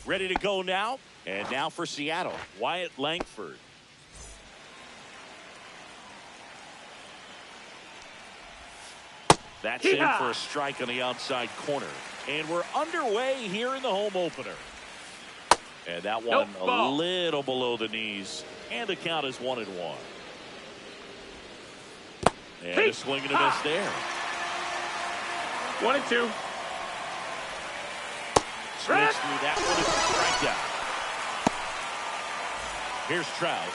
Ready to go now. And now for Seattle, Wyatt Langford. That's in for a strike on the outside corner. And we're underway here in the home opener. And that one a little below the knees. And the count is 1-1. And a swing and a miss there. 1-2. Switch through that one is a strikeout. Here's Trout.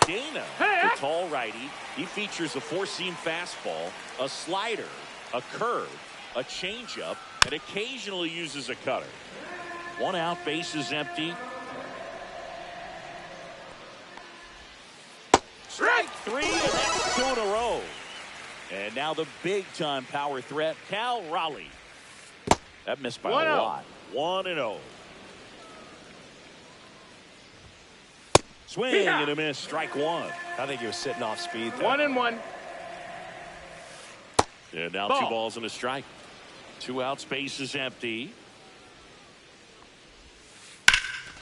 Dana, the tall righty, he features a four-seam fastball, a slider, a curve, a changeup, and occasionally uses a cutter. One out, base is empty. Strike three, and that's 2 in a row. And now the big-time power threat, Cal Raleigh. That missed by a lot. 1-0. Swing and a miss, strike one. I think he was sitting off speed there. 1-1. And now 2 balls and a strike. 2 outs, base is empty.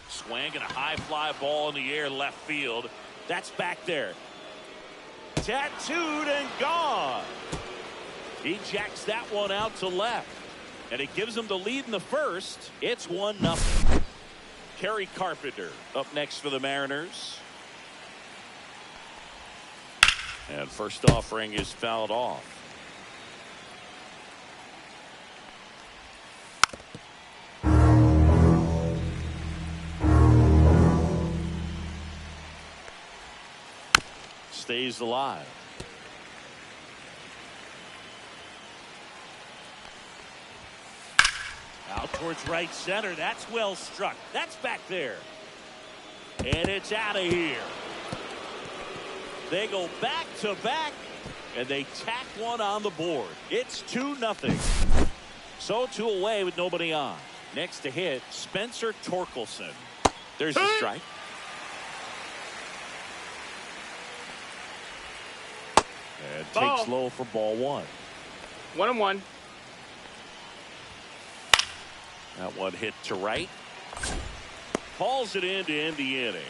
Swing and a high fly ball in the air left field. That's back there. Tattooed and gone. He jacks that one out to left. And it gives him the lead in the first. It's 1-0. Kerry Carpenter up next for the Mariners. And first offering is fouled off. Stays alive. Out towards right center. That's well struck. That's back there. And it's out of here. They go back to back, and they tack one on the board. It's 2-0. So 2 away with nobody on. Next to hit, Spencer Torkelson. There's the strike. And takes low for ball 1. 1-1. That one hit to right. Hauls it in to end the inning.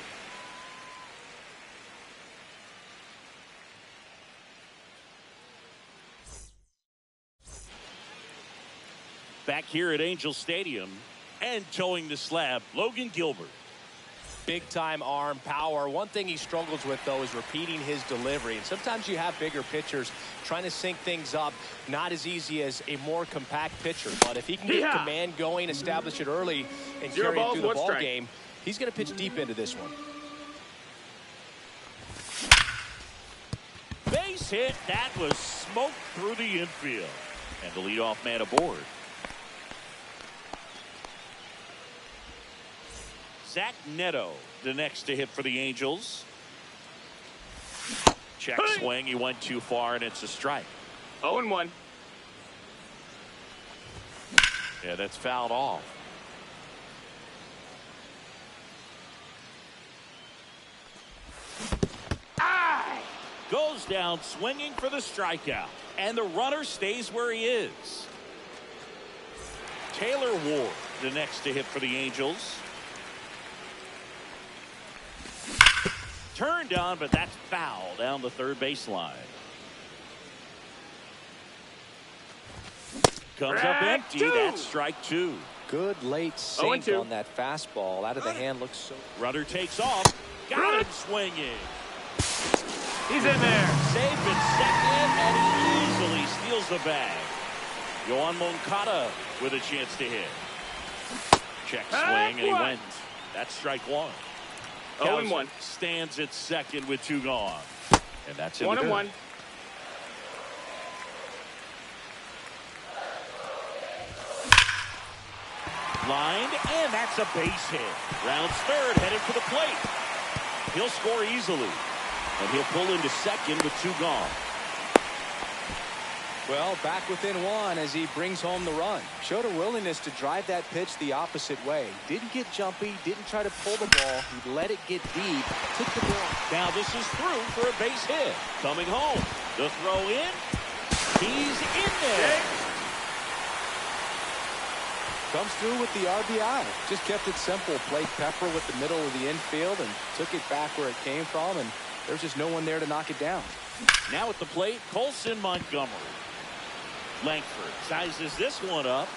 Back here at Angel Stadium and towing the slab, Logan Gilbert. Big-time arm power. One thing he struggles with, though, is repeating his delivery. And sometimes you have bigger pitchers trying to sync things up. Not as easy as a more compact pitcher. But if he can get command going, establish it early, and carry it through the ball game, he's going to pitch deep into this one. Base hit. That was smoked through the infield. And the leadoff man aboard. Zach Neto, the next to hit for the Angels. Check swing. He went too far, and it's a strike. 0-1. Yeah, that's fouled off. Goes down swinging for the strikeout. And the runner stays where he is. Taylor Ward, the next to hit for the Angels. Turned on, but that's foul down the third baseline. Comes up empty. That's strike two. Good late sink on that fastball. Out of the hand, looks so. Runner takes off. Got him swinging. He's in there. Safe at second, and he easily steals the bag. Yoan Moncada with a chance to hit. Check swing, and he went. That's strike one. 0-1. Stands at second with two gone. And that's it. 1-1. Lined, and that's a base hit. Rounds third, headed for the plate. He'll score easily. And he'll pull into second with two gone. Well, back within one as he brings home the run. Showed a willingness to drive that pitch the opposite way. Didn't get jumpy, didn't try to pull the ball. He let it get deep, took the ball. Now this is through for a base hit. Coming home. The throw in. He's in there. Comes through with the RBI. Just kept it simple. Played Pepper with the middle of the infield and took it back where it came from. And there's just no one there to knock it down. Now at the plate, Colson Montgomery. Langford sizes this one up.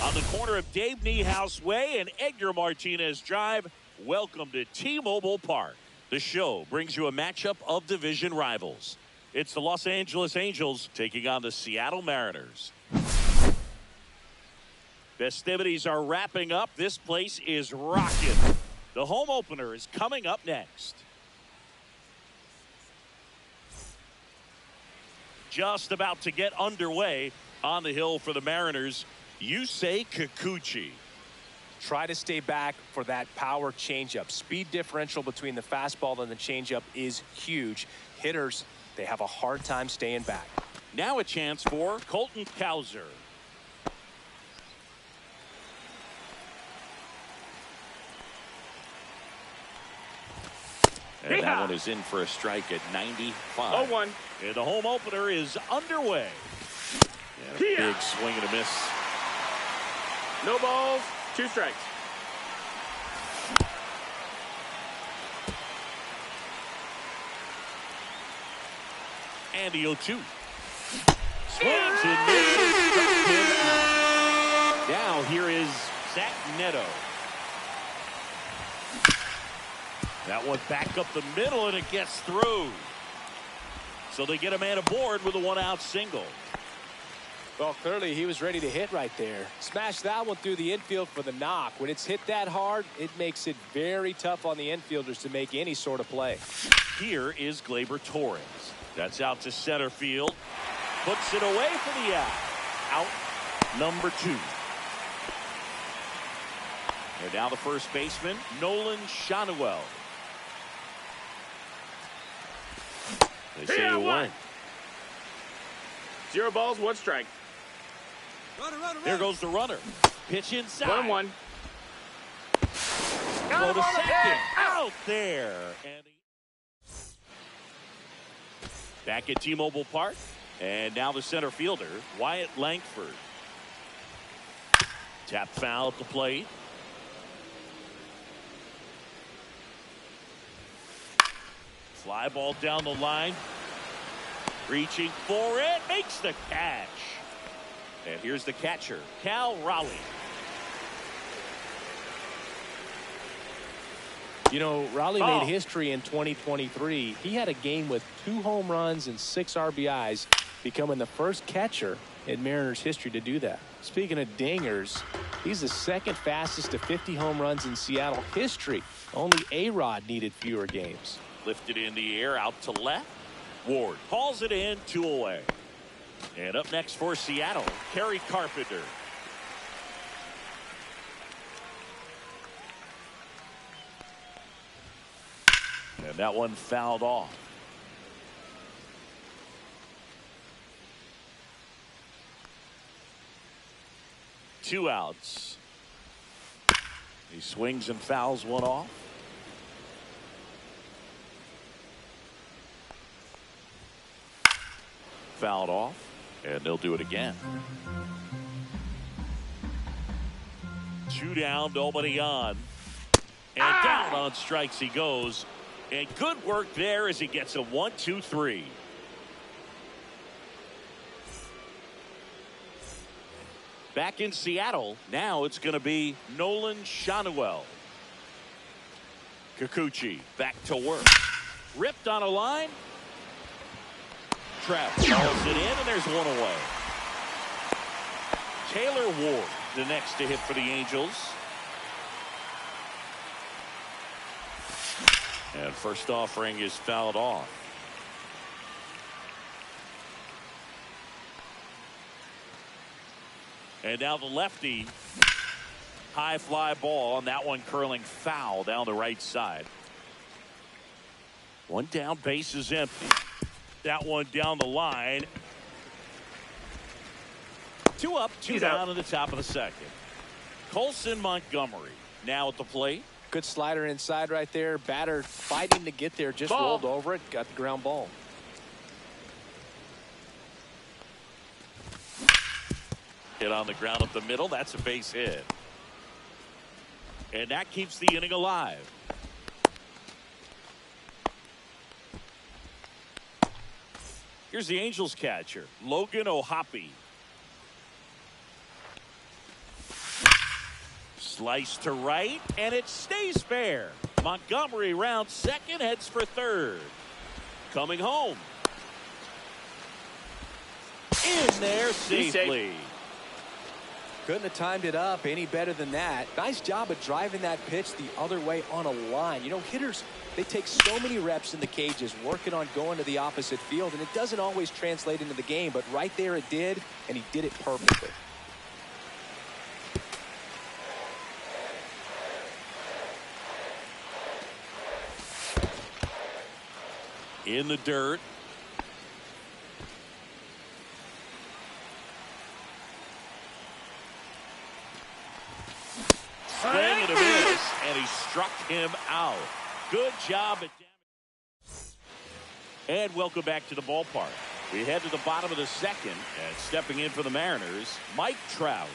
On the corner of Dave Niehaus Way and Edgar Martinez Drive, welcome to T-Mobile Park. The show brings you a matchup of division rivals. It's the Los Angeles Angels taking on the Seattle Mariners. Festivities are wrapping up. This place is rocking. The home opener is coming up next. Just about to get underway on the hill for the Mariners. Yusei Kikuchi. Try to stay back for that power changeup. Speed differential between the fastball and the changeup is huge. Hitters, they have a hard time staying back. Now a chance for Colton Cowser. And that one is in for a strike at 95. 0-1. And the home opener is underway. And a big swing and a miss. No balls, 2 strikes. And the 0-2. Swings and misses. Now here is Zach Neto. That one back up the middle and it gets through. So they get a man aboard with a 1-out single. Well, clearly he was ready to hit right there. Smash that one through the infield for the knock. When it's hit that hard, it makes it very tough on the infielders to make any sort of play. Here is Gleyber Torres. That's out to center field. Puts it away for the out. Out number 2. And now the first baseman, Nolan Schanuel. They say Here, 1. 0 balls, 1 strike. There goes the runner. Pitch inside. 1-1. Throw to second. Out there. And back at T-Mobile Park. And now the center fielder, Wyatt Langford. Tap foul at the plate. Fly ball down the line. Reaching for it. Makes the catch. And here's the catcher, Cal Raleigh. You know, Raleigh made history in 2023. He had a game with 2 home runs and 6 RBIs, becoming the first catcher in Mariners history to do that. Speaking of dingers, he's the second fastest to 50 home runs in Seattle history. Only A-Rod needed fewer games. Lifted in the air out to left. Ward hauls it in, 2 away. And up next for Seattle, Kerry Carpenter. And that one fouled off. Two outs. He swings and fouls one off. Fouled off, and they'll do it again. 2 down, nobody on. And down on strikes he goes. And good work there as he gets a 1-2-3. Back in Seattle, now it's going to be Nolan Schanuel. Kikuchi back to work. Ripped on a line. Trap calls it in, and there's 1 away. Taylor Ward, the next to hit for the Angels. And first offering is fouled off. And now the lefty. High fly ball, and that one curling foul down the right side. One down, base is empty. That one down the line. Two up, two down in the top of the second. Colson Montgomery now at the plate. Good slider inside right there. Batter fighting to get there, just rolled over it, got the ground ball. Hit on the ground up the middle. That's a base hit. And that keeps the inning alive. Here's the Angels catcher, Logan O'Hoppe. Slice to right, and it stays fair. Montgomery rounds second, heads for third. Coming home. In there safely. Couldn't have timed it up any better than that. Nice job of driving that pitch the other way on a line. You know, hitters, they take so many reps in the cages working on going to the opposite field, and it doesn't always translate into the game, but right there it did, and he did it perfectly. In the dirt. Swing and a miss, and he struck him out. Good job at and welcome back to the ballpark. We head to the bottom of the second, and stepping in for the Mariners, Mike Trout.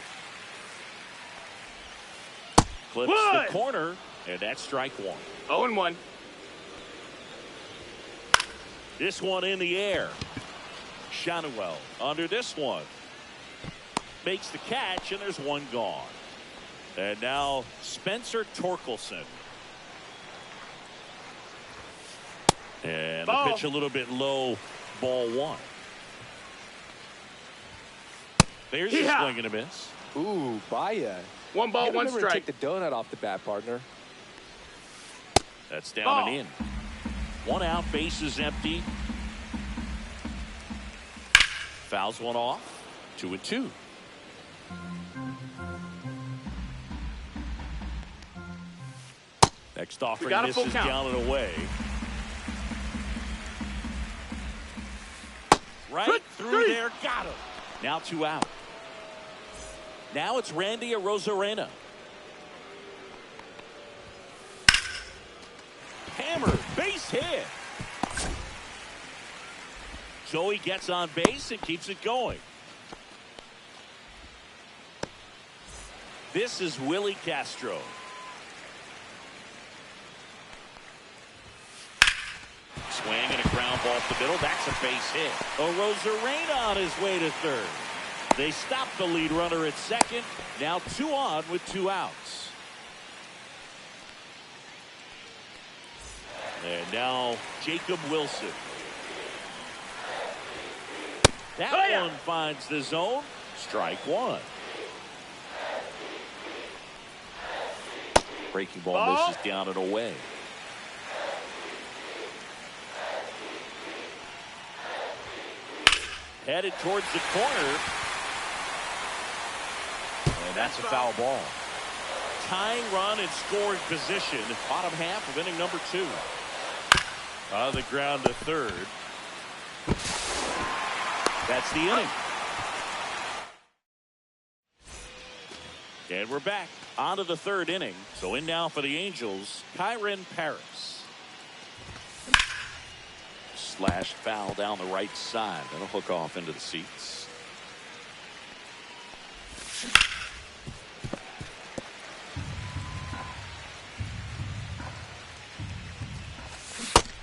Clips the corner, and that's strike one. 0-1. This one in the air. Schanuel under this one. Makes the catch, and there's one gone. And now Spencer Torkelson. And the pitch a little bit low, ball one. There's a swing and a miss. Ooh, Baya. 1 ball, 1 strike. Take the donut off the bat, partner. That's down and in. 1 out, base is empty. Fouls one off. 2-2. Next offering misses down and away. Right through there, got him. Now 2 out. Now it's Randy Arozarena. Hammer, base hit. Joey gets on base and keeps it going. This is Willie Castro. Swing and a ground ball up the middle. That's a base hit. Arozarena on his way to third. They stop the lead runner at second. Now 2 on with 2 outs. And now Jacob Wilson. That one finds the zone. Strike one. Breaking ball misses down and away. Headed towards the corner. And that's a foul ball. Tying run in scoring position. Bottom half of inning number 2. On the ground to third. That's the inning. And we're back onto the 3rd inning. So in now for the Angels, Kyren Paris. Slash foul down the right side. That'll hook off into the seats.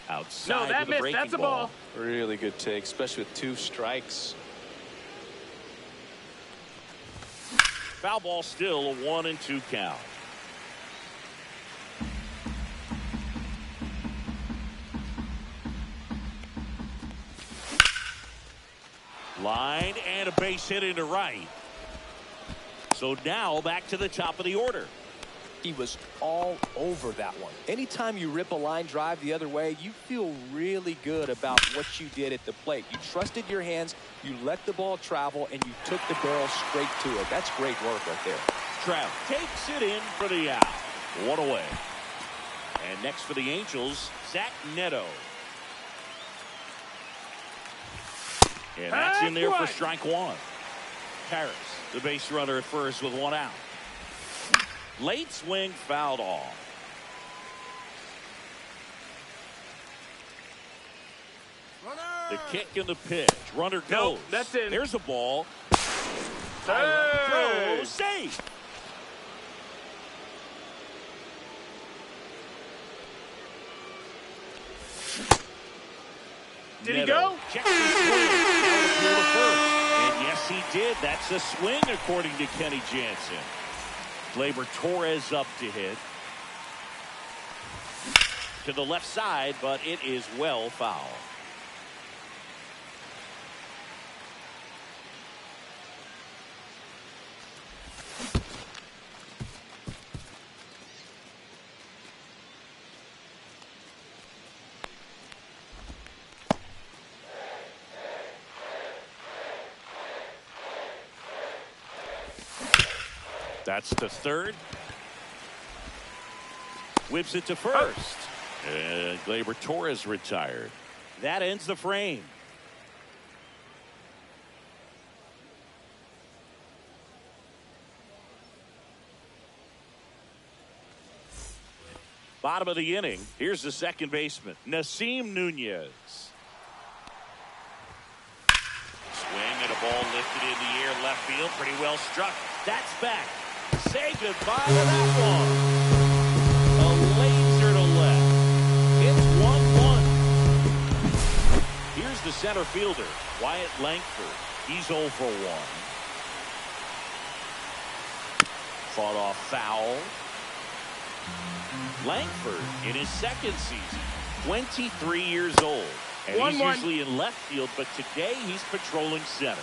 Outside. No, that missed. That's a ball. Really good take, especially with 2 strikes. Foul ball, still a 1-2 count. Line and a base hit into right. So now back to the top of the order. He was all over that one. Anytime you rip a line drive the other way, you feel really good about what you did at the plate. You trusted your hands, you let the ball travel, and you took the barrel straight to it. That's great work right there. Trout takes it in for the out. One away. And next for the Angels, Zach Neto. And that's in there for strike one. Harris, the base runner at first with one out. Late swing fouled off. The kick and the pitch. Runner goes. Nope, that's in. There's a ball. Hey! Throw, safe. Did he go? Checks his swing. Through the first. And yes, he did. That's a swing, according to Kenny Jansen. Gleyber Torres up to hit. To the left side, but it is well foul. That's the third. Whips it to first. And Gleyber Torres retired. That ends the frame. Bottom of the inning. Here's the second baseman, Nasim Nunez. Swing and a ball lifted in the air, left field, pretty well struck. That's back. Say goodbye to that one. A laser to left. It's 1-1. Here's the center fielder, Wyatt Langford. He's 0 for 1. Fought off foul. Langford in his second season, 23 years old. And he's usually in left field, but today he's patrolling center.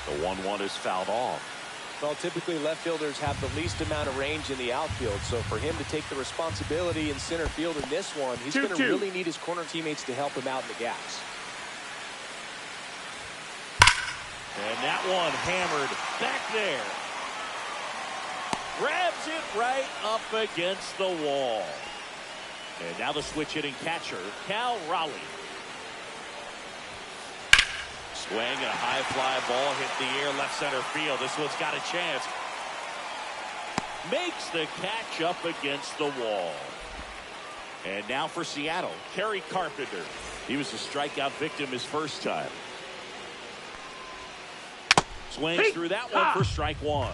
The 1-1 is fouled off. Well, typically left fielders have the least amount of range in the outfield, so for him to take the responsibility in center field in this one, he's going to really need his corner teammates to help him out in the gaps. And that one hammered back there. Grabs it right up against the wall. And now the switch hitting catcher, Cal Raleigh. Swing and a high fly ball hit the air left center field. This one's got a chance. Makes the catch up against the wall. And now for Seattle, Kerry Carpenter. He was a strikeout victim his first time. Swings through that one for strike one.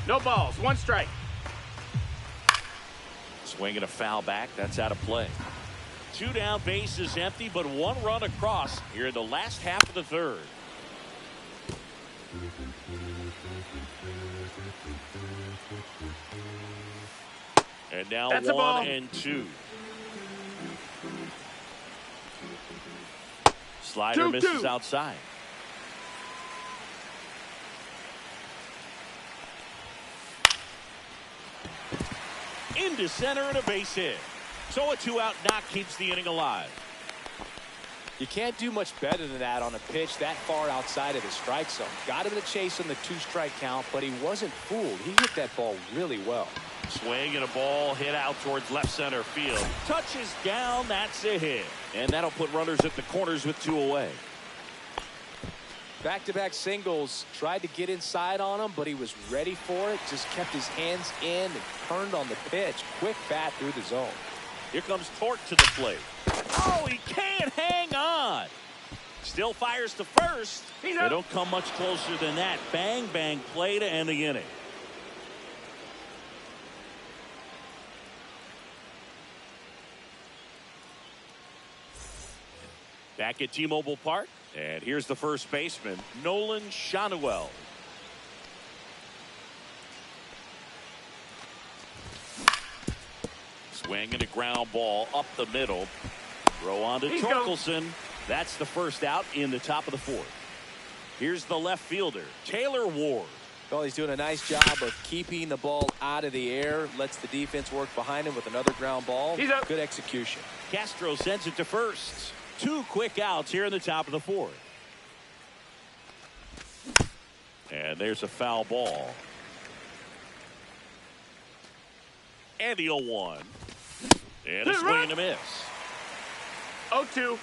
No balls, 1 strike. Swing and a foul back. That's out of play. 2 down, bases empty, but 1 run across here in the last half of the third. And now 1 and 2. Slider misses outside. Into center and a base hit. So a 2-out knock keeps the inning alive. You can't do much better than that on a pitch that far outside of the strike zone. Got him to chase on the 2-strike count, but he wasn't fooled. He hit that ball really well. Swing and a ball hit out towards left center field. Touches down, that's a hit. And that'll put runners at the corners with 2 away. Back-to-back singles, tried to get inside on him, but he was ready for it. Just kept his hands in and turned on the pitch. Quick bat through the zone. Here comes Torque to the plate. Oh, he can't hang on. Still fires to first. They don't come much closer than that. Bang, bang play to end the inning. Back at T-Mobile Park. And here's the first baseman, Nolan Schanuel. Swing and a ground ball up the middle. Throw on to Torkelson. That's the first out in the top of the 4th. Here's the left fielder, Taylor Ward. Well, he's doing a nice job of keeping the ball out of the air, lets the defense work behind him with another ground ball. He's up. Good execution. Castro sends it to first. 2 quick outs here in the top of the 4th. And there's a foul ball. And the 0-1. And a swing and a miss. 0-2.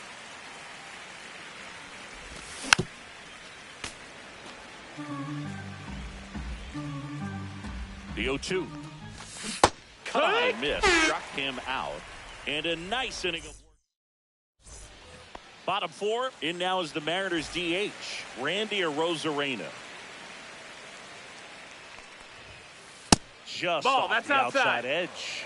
The 0-2. Cut on miss. Struck him out. And a nice inning of work. Bottom 4. In now is the Mariners DH. Randy Arozarena. Just Ball, off that's the outside outside. edge.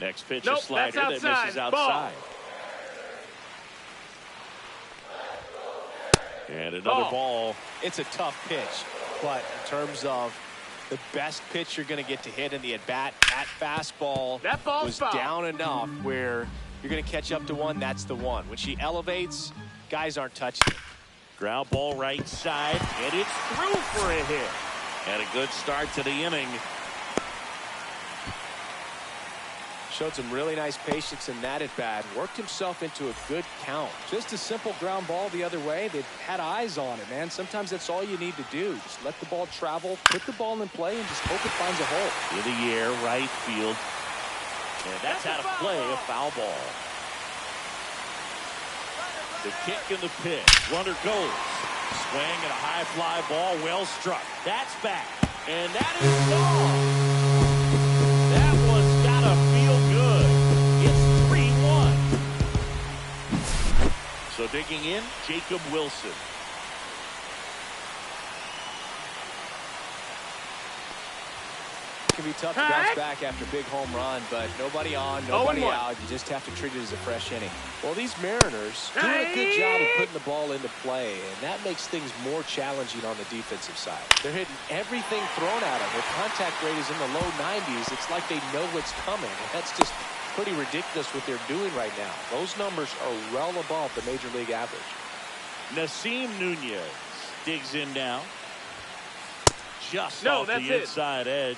Next pitch, Nope, a slider that's that outside. misses Ball. outside. And another ball. It's a tough pitch, but in terms of the best pitch you're going to get to hit in the at-bat, that fastball That ball's was foul. down enough where you're going to catch up to one. That's the one. When she elevates, guys aren't touching it. Ground ball right side, and it's through for a hit. And a good start to the inning. Showed some really nice patience in that at-bat. Worked himself into a good count. Just a simple ground ball the other way. They've had eyes on it, man. Sometimes that's all you need to do. Just let the ball travel, put the ball in play, and just hope it finds a hole. In the air, right field. And that's how to play a foul ball. The kick and the pitch. Runner goes. Swing and a high fly ball. Well struck. That's back. And that is gone. That one's got to feel good. It's 3-1. So digging in, Jacob Wilson. It can be tough to bounce back after a big home run, but nobody on, nobody 0-1. out. You just have to treat it as a fresh inning. Well, these Mariners doing a good job of putting the ball into play, and that makes things more challenging on the defensive side. They're hitting everything thrown at them. Their contact rate is in the low 90s. It's like they know what's coming, and that's just pretty ridiculous what they're doing right now. Those numbers are well above the major league average. Nasim Nunez digs in now. Just off No, the that's it. inside edge.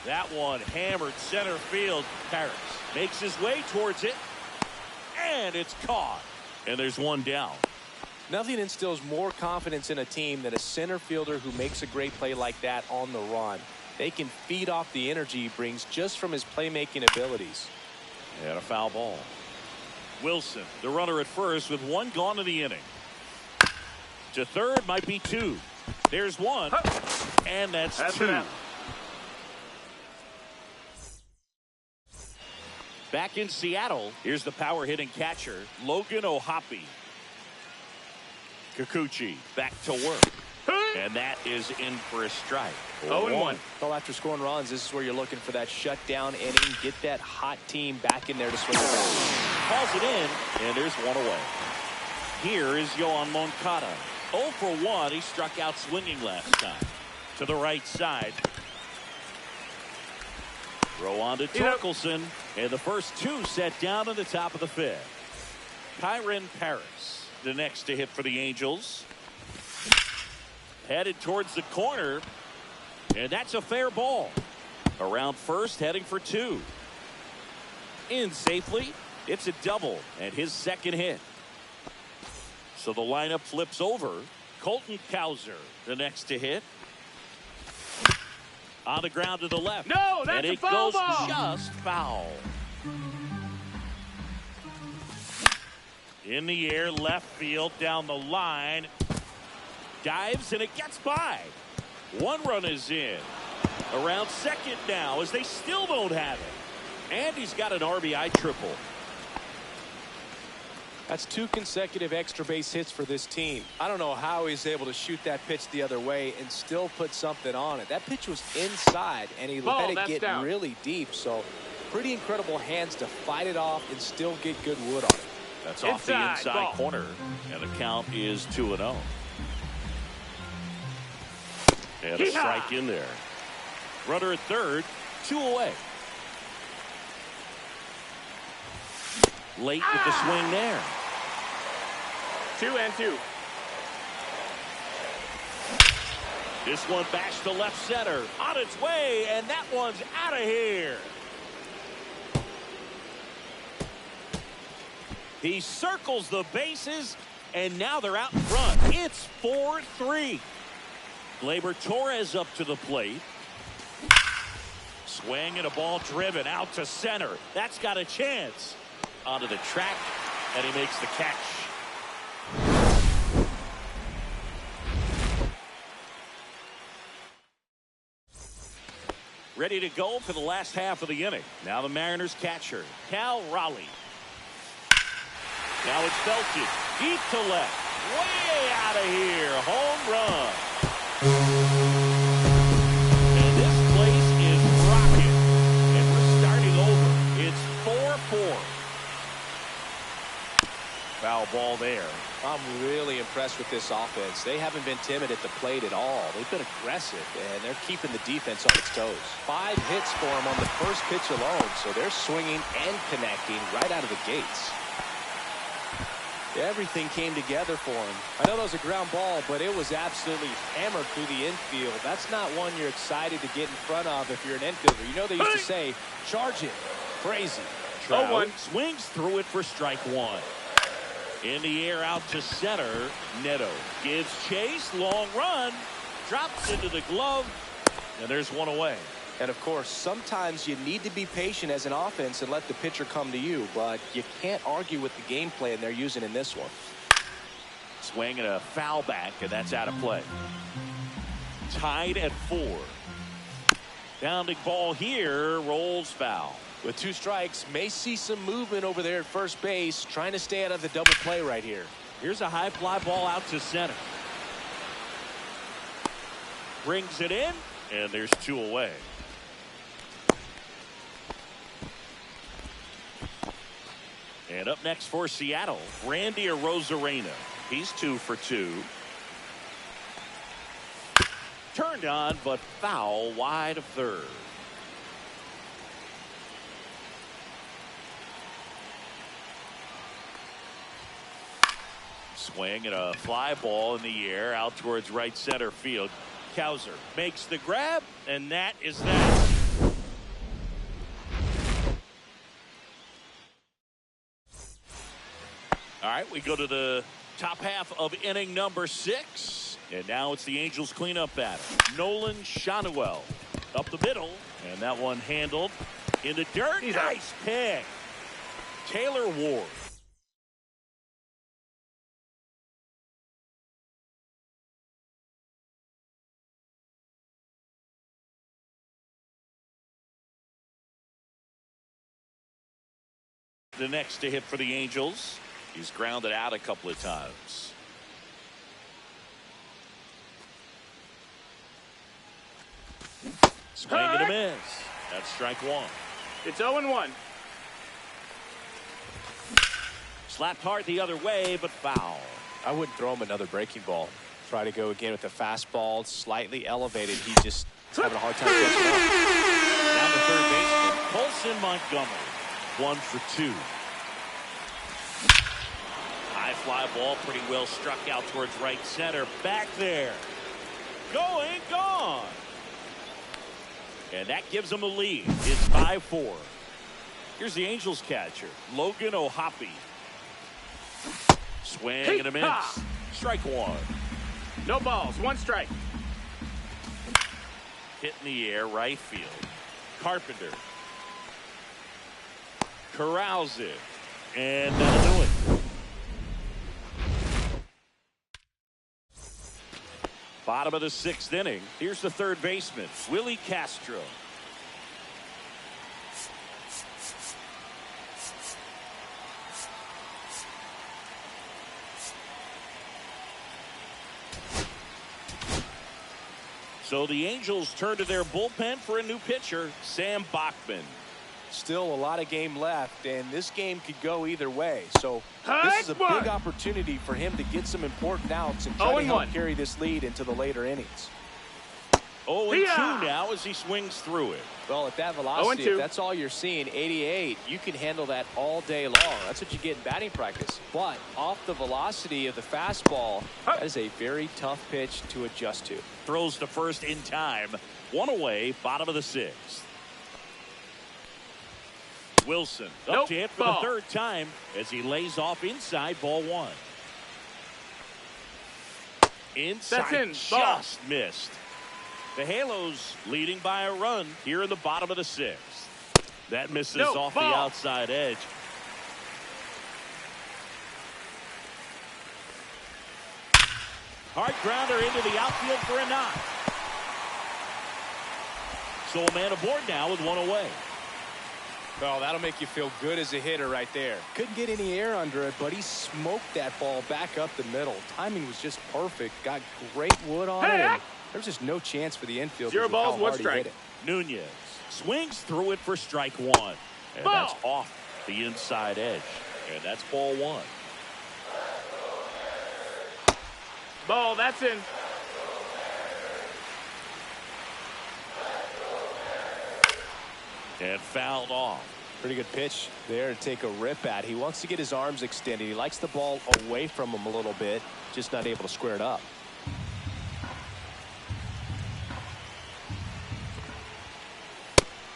That one hammered center field. Paris makes his way towards it. And it's caught. And there's one down. Nothing instills more confidence in a team than a center fielder who makes a great play like that on the run. They can feed off the energy he brings just from his playmaking abilities. And a foul ball. Wilson, the runner at first with one gone in the inning. To third might be 2. There's 1. And that's 2. it out. Back in Seattle, here's the power hitting catcher, Logan O'Hoppe. Kikuchi back to work. And that is in for a strike. 0-1. Well, after scoring runs, this is where you're looking for that shutdown inning. Get that hot team back in there to swing the bat. Calls it in, and there's one away. Here is Yoan Moncada. 0 for 1. He struck out swinging last time. To the right side. Throw on to Torkelson. And the first 2 set down in the top of the 5th. Kyren Paris, the next to hit for the Angels. Headed towards the corner. And that's a fair ball. Around first, heading for 2. In safely. It's a double and his second hit. So the lineup flips over. Colton Cowser, the next to hit. On the ground to the left. No, that's and a it foul goes ball. just foul. In the air, left field, down the line. Dives and it gets by. 1 run is in. Around second now as they still don't have it. And he's got an RBI triple. That's 2 consecutive extra base hits for this team. I don't know how he's able to shoot that pitch the other way and still put something on it. That pitch was inside, and he Ball, let it that's get down. really deep. So pretty incredible hands to fight it off and still get good wood on it. That's off the Inside, inside ball. corner. And the count is 2-0. And a Yeehaw. strike in there. Runner at third, 2 away. Late with the swing there. 2-2. This one bashed to left center. On its way, and that one's out of here. He circles the bases, and now they're out in front. It's 4-3. Gleyber Torres up to the plate. Swing and a ball driven out to center. That's got a chance. Onto the track, and he makes the catch. Ready to go for the last half of the inning. Now the Mariners catcher, Cal Raleigh. Now it's belted deep to left. Way out of here. Home run. And this place is rocking. And we're starting over. It's 4-4. Foul ball there. I'm really impressed with this offense. They haven't been timid at the plate at all. They've been aggressive, and they're keeping the defense on its toes. 5 hits for them on the first pitch alone, so they're swinging and connecting right out of the gates. Everything came together for him. I know that was a ground ball, but it was absolutely hammered through the infield. That's not one you're excited to get in front of if you're an infielder. You know they used to say, charge it. Crazy. Trout 0-1. Swings through it for strike one. In the air out to center. Neto gives chase. Long run. Drops into the glove. And there's one away. And, of course, sometimes you need to be patient as an offense and let the pitcher come to you. But you can't argue with the game plan they're using in this one. Swing and a foul back, and that's out of play. Tied at 4. Bounding ball here. Rolls foul. With 2 strikes, may see some movement over there at first base. Trying to stay out of the double play right here. Here's a high fly ball out to center. Brings it in, and there's 2 away. And up next for Seattle, Randy Arozarena. He's 2 for 2. Turned on, but foul wide of third. Swing and a fly ball in the air out towards right center field. Cowser makes the grab, and that is that. All right, we go to the top half of inning number 6. And now it's the Angels cleanup batter. Nolan Schanuel up the middle. And that one handled in the dirt. Nice pick. Taylor Ward. The next to hit for the Angels. He's grounded out a couple of times. Swing and a miss. That's strike one. It's 0-1. Slapped hard the other way, but foul. I wouldn't throw him another breaking ball. Try to go again with the fastball, slightly elevated. He just having a hard time catching up. Down to third baseman, Colson Montgomery. 1 for 2. High fly ball, pretty well struck out towards right center. Back there. Going, gone. And that gives them a lead. It's 5-4. Here's the Angels catcher, Logan O'Hoppe. Swing and a miss. Strike one. No balls. 1 strike. Hit in the air, right field. Carpenter. Corrals it. And that'll do it. Bottom of the 6th inning. Here's the third baseman, Willie Castro. So the Angels turn to their bullpen for a new pitcher, Sam Bachman. Still a lot of game left, and this game could go either way. So this is a big opportunity for him to get some important outs and try to help carry this lead into the later innings. 0-2 now as he swings through it. Well, at that velocity, if that's all you're seeing, 88, you can handle that all day long. That's what you get in batting practice. But off the velocity of the fastball, that is a very tough pitch to adjust to. Throws to first in time. 1 away, bottom of the 6th. Wilson up to hit for the 3rd time as he lays off inside, ball 1. Inside, just missed. The Halos leading by a run here in the bottom of the 6th. That misses off the outside edge. Hard grounder into the outfield for a knock. So a man aboard now with 1 away. Well, that'll make you feel good as a hitter right there. Couldn't get any air under it, but he smoked that ball back up the middle. Timing was just perfect. Got great wood on it. And there's just no chance for the infield. 0 balls, 1 strike. Nunez swings through it for strike 1. And that's off the inside edge. And that's ball 1. Ball, that's in. And fouled off. Pretty good pitch there to take a rip at. He wants to get his arms extended. He likes the ball away from him a little bit, just not able to square it up.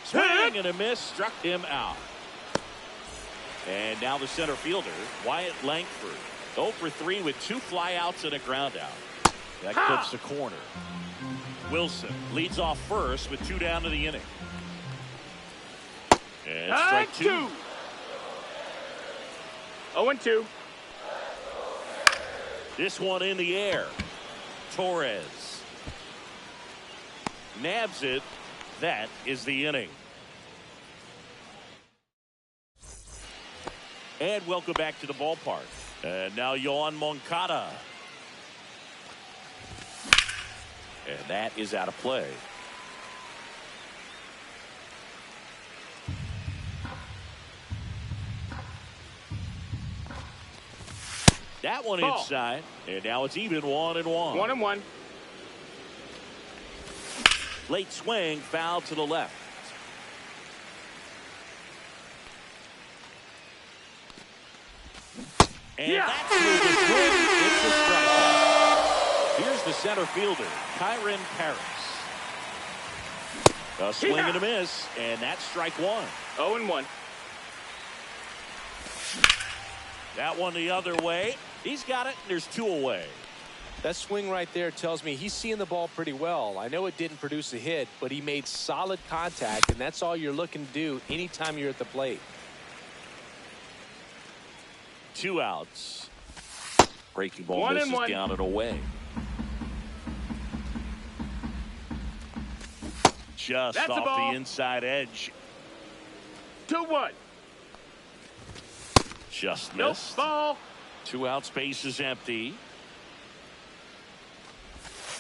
Swing and a miss, struck him out. And now the center fielder, Wyatt Langford, 0 for 3 with 2 flyouts and a ground out. That clips the corner. Wilson leads off first with 2 down to the inning. And strike 2. 0-2. This one in the air. Torres nabs it. That is the inning. And welcome back to the ballpark. And now Yoan Moncada. And that is out of play. That one inside, and now it's even 1-1. 1-1. Late swing, foul to the left. And that's moving good. It's a strikeout. Here's the center fielder, Kyren Paris. A swing and a miss, and that's strike 1. 0-1. That one the other way. He's got it. There's 2 away. That swing right there tells me he's seeing the ball pretty well. I know it didn't produce a hit, but he made solid contact, and that's all you're looking to do anytime you're at the plate. 2 outs. Breaking ball misses down and away. Just off the inside edge. 2-1. Just missed. Ball. 2 outs, base is empty.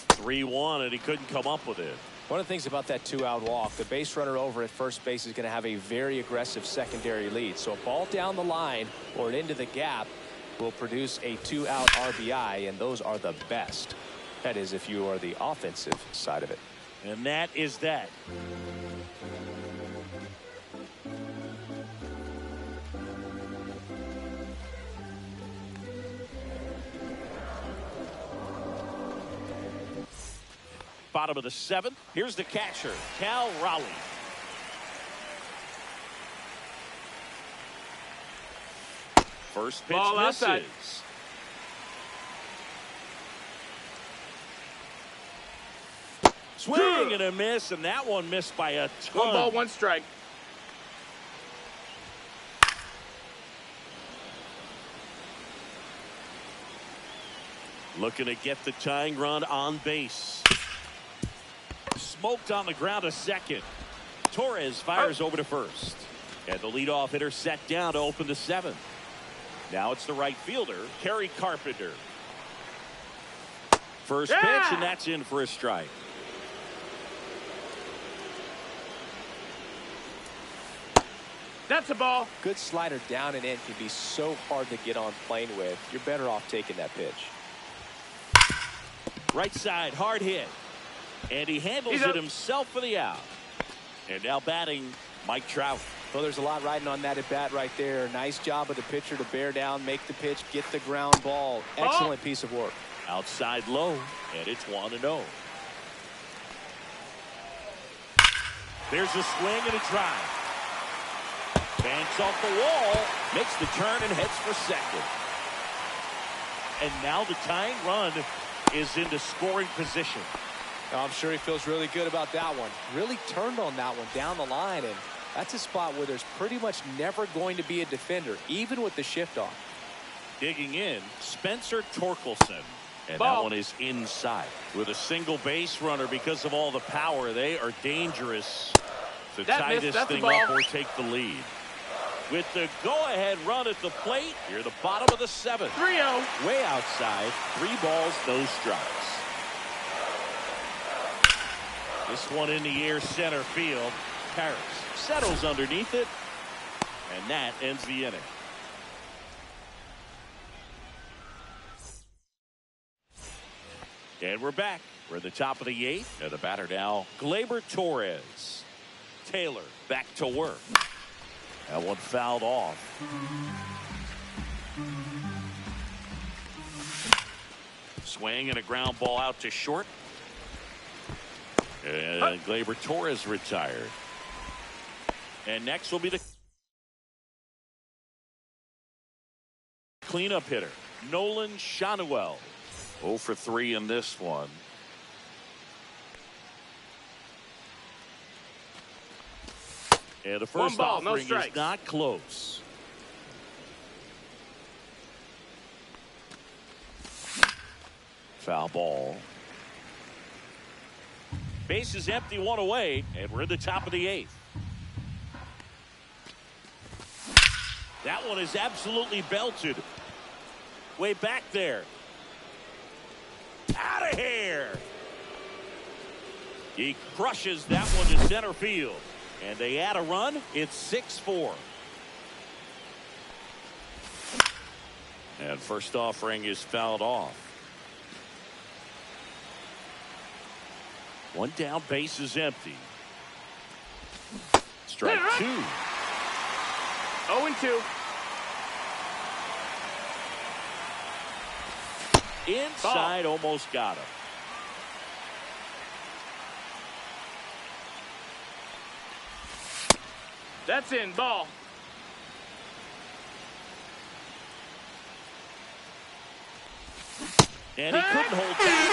3-1, and he couldn't come up with it. One of the things about that 2-out walk, the base runner over at first base is going to have a very aggressive secondary lead. So a ball down the line or into the gap will produce a 2-out RBI, and those are the best. That is if you are the offensive side of it. And that is that. Bottom of the 7th. Here's the catcher, Cal Raleigh. First pitch ball misses. Outside. Swing and a miss, and that one missed by a ton. 1 ball, 1 strike. Looking to get the tying run on base. Smoked on the ground to second. Torres fires over to first. And the leadoff hitter set down to open the 7th. Now it's the right fielder, Kerry Carpenter. First pitch, and that's in for a strike. That's a ball. Good slider down and in can be so hard to get on plane with. You're better off taking that pitch. Right side, hard hit. And he handles it himself for the out. And now batting, Mike Trout. Well, there's a lot riding on that at bat right there. Nice job of the pitcher to bear down, make the pitch, get the ground ball. Excellent piece of work. Outside low, and it's 1-0. There's a swing and a drive. Banks off the wall, makes the turn and heads for second. And now the tying run is into scoring position. I'm sure he feels really good about that one. Really turned on that one down the line, and that's a spot where there's pretty much never going to be a defender, even with the shift off. Digging in, Spencer Torkelson. And that one is inside. With a single base runner because of all the power, they are dangerous to tie this thing up or take the lead. With the go-ahead run at the plate, here the bottom of the 7th. 3-0. Way outside, 3 balls, no strikes. This one in the air center field. Paris settles underneath it, and that ends the inning. And we're back. We're at the top of the 8th. And the batter now, Gleyber Torres. Taylor back to work. That one fouled off. Swing and a ground ball out to short. And Gleyber Torres retired. And next will be the cleanup hitter, Nolan Schanuel. 0 for 3 in this one. And the first offering is not close. Foul ball. Base is empty, 1 away, and we're in the top of the 8th. That one is absolutely belted. Way back there. Out of here. He crushes that one to center field. And they add a run. It's 6-4. And first offering is fouled off. One down, base is empty. Strike 2. 0-2. Inside, almost got him. That's in, ball. And he couldn't hold back.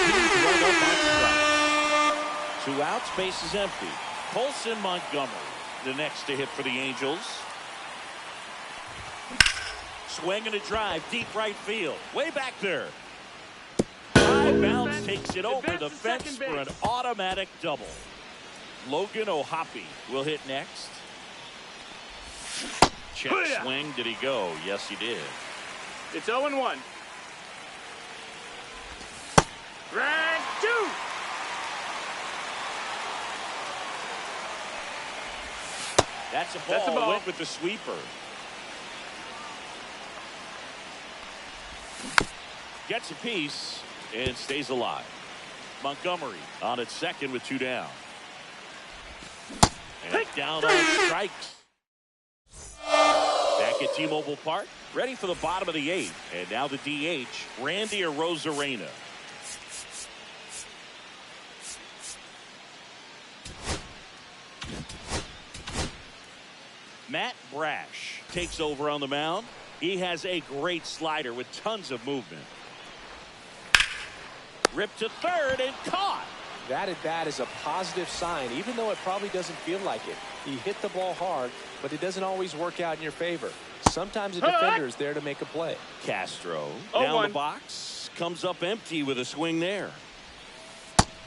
2 outs, base is empty. Colson Montgomery, the next to hit for the Angels. Swing and a drive, deep right field. Way back there. High bounce takes it over the fence for an automatic double. Logan O'Hoppe will hit next. Check swing. Did he go? Yes, he did. It's 0-1. Strike 2. That's a ball. Went with the sweeper. Gets a piece and stays alive. Montgomery on at second with 2 down. And down on strikes. Back at T-Mobile Park, ready for the bottom of the 8th. And now the DH, Randy Arozarena. Matt Brash takes over on the mound. He has a great slider with tons of movement. Ripped to third and caught. That at bat is a positive sign, even though it probably doesn't feel like it. He hit the ball hard, but it doesn't always work out in your favor. Sometimes a defender is there to make a play. Castro down the box, comes up empty with a swing there.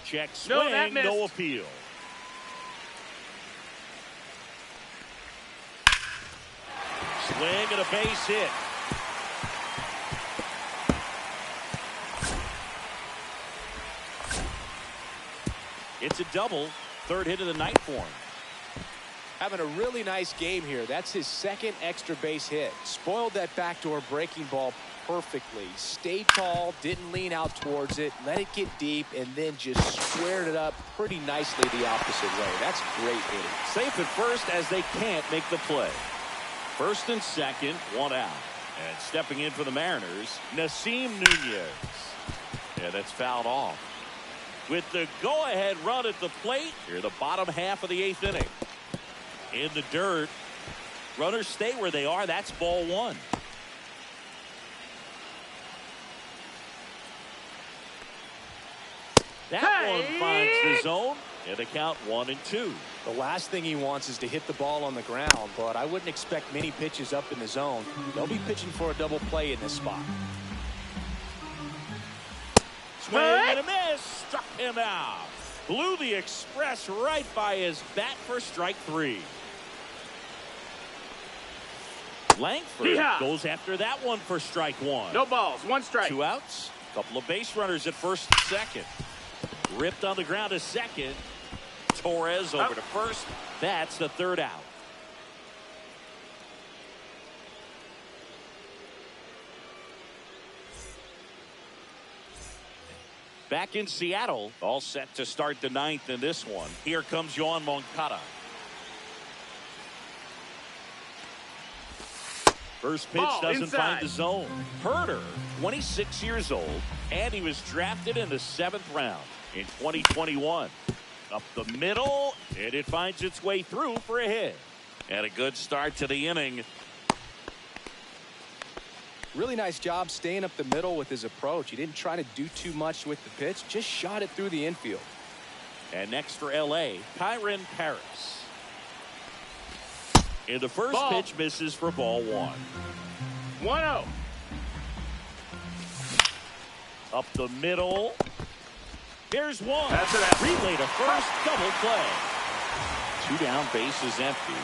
Check swing, no appeal. Swing and a base hit. It's a double. 3rd hit of the night for him. Having a really nice game here. That's his 2nd extra base hit. Spoiled that backdoor breaking ball perfectly. Stayed tall, didn't lean out towards it, let it get deep, and then just squared it up pretty nicely the opposite way. That's great hitting. Safe at first as they can't make the play. First and second, one out. And stepping in for the Mariners, Nasim Nunez. Yeah, that's fouled off. With the go-ahead run at the plate, here the bottom half of the 8th inning. In the dirt, runners stay where they are. That's ball one. That one finds the zone, and the count 1-2. The last thing he wants is to hit the ball on the ground, but I wouldn't expect many pitches up in the zone. They'll be pitching for a double play in this spot. Swing and a miss. Struck him out. Blew the express right by his bat for strike 3. Langford goes after that one for strike 1. No balls, 1 strike. 2 outs. Couple of base runners at first and second. Ripped on the ground to second. Torres over to first. That's the 3rd out. Back in Seattle, all set to start the 9th in this one. Here comes Yoan Moncada. First pitch doesn't find the zone. Herder, 26 years old, and he was drafted in the 7th round in 2021. Up the middle, and it finds its way through for a hit. And a good start to the inning. Really nice job staying up the middle with his approach. He didn't try to do too much with the pitch, just shot it through the infield. And next for L.A., Kyren Paris. And the first pitch misses for ball 1. 1-0. Up the middle. Here's one. That's it. Relay to first, double play. 2 down, bases empty.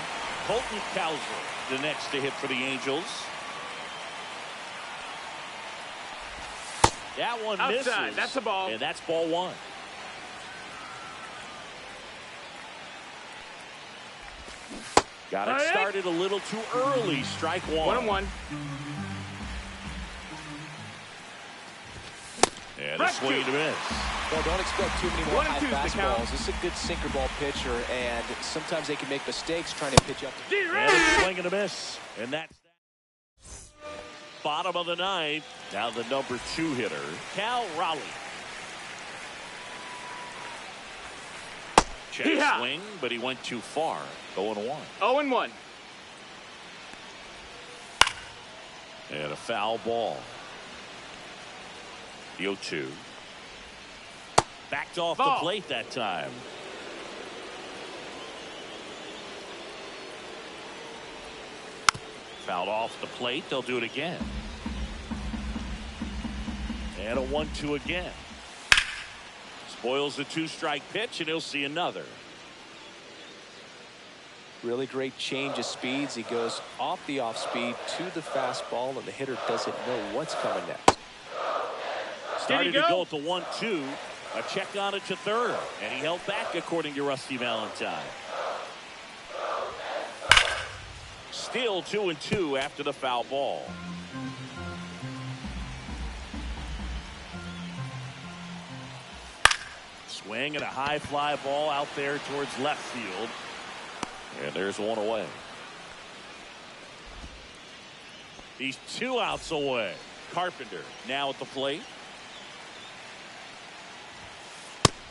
Colton Cowser, the next to hit for the Angels. That one misses. Outside. That's a ball. And that's ball 1. Got it started a little too early. Strike 1. 1-1. And a swing and a miss. Well, don't expect too many more high 1-2's the count. fastballs. This is a good sinker ball pitcher, and sometimes they can make mistakes trying to pitch up. And a swing and a miss. And that's that. Bottom of the 9th. Now the number 2 hitter, Cal Raleigh. Check swing, but he went too far. 0-1. 0-1. And a foul ball. The 0-2. Backed off the plate that time. Fouled off the plate. They'll do it again. And a 1-2 again. Spoils the 2-strike pitch, and he'll see another. Really great change of speeds. He goes off the off speed to the fastball, and the hitter doesn't know what's coming next. Started to go at the 1-2. A check on it to third, and he held back according to Rusty Valentine. Still 2-2 after the foul ball. Swing and a high fly ball out there towards left field. And there's one away. He's 2 outs away. Carpenter now at the plate.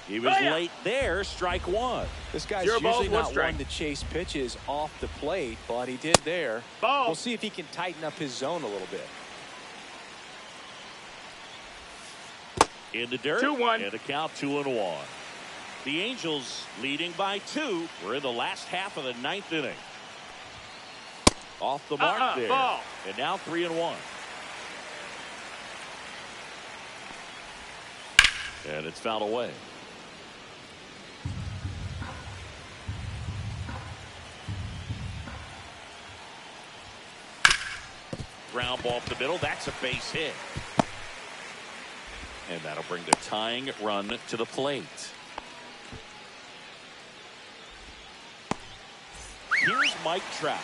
He was late there. Strike 1. This guy's usually not one to chase pitches off the plate, but he did there. We'll see if he can tighten up his zone a little bit. In the dirt. 2-1. And the count 2-1. The Angels leading by 2. We're in the last half of the 9th inning. Off the mark there. Ball. And now 3-1. And it's fouled away. Ground ball up the middle. That's a base hit. And that'll bring the tying run to the plate. Here's Mike Trout.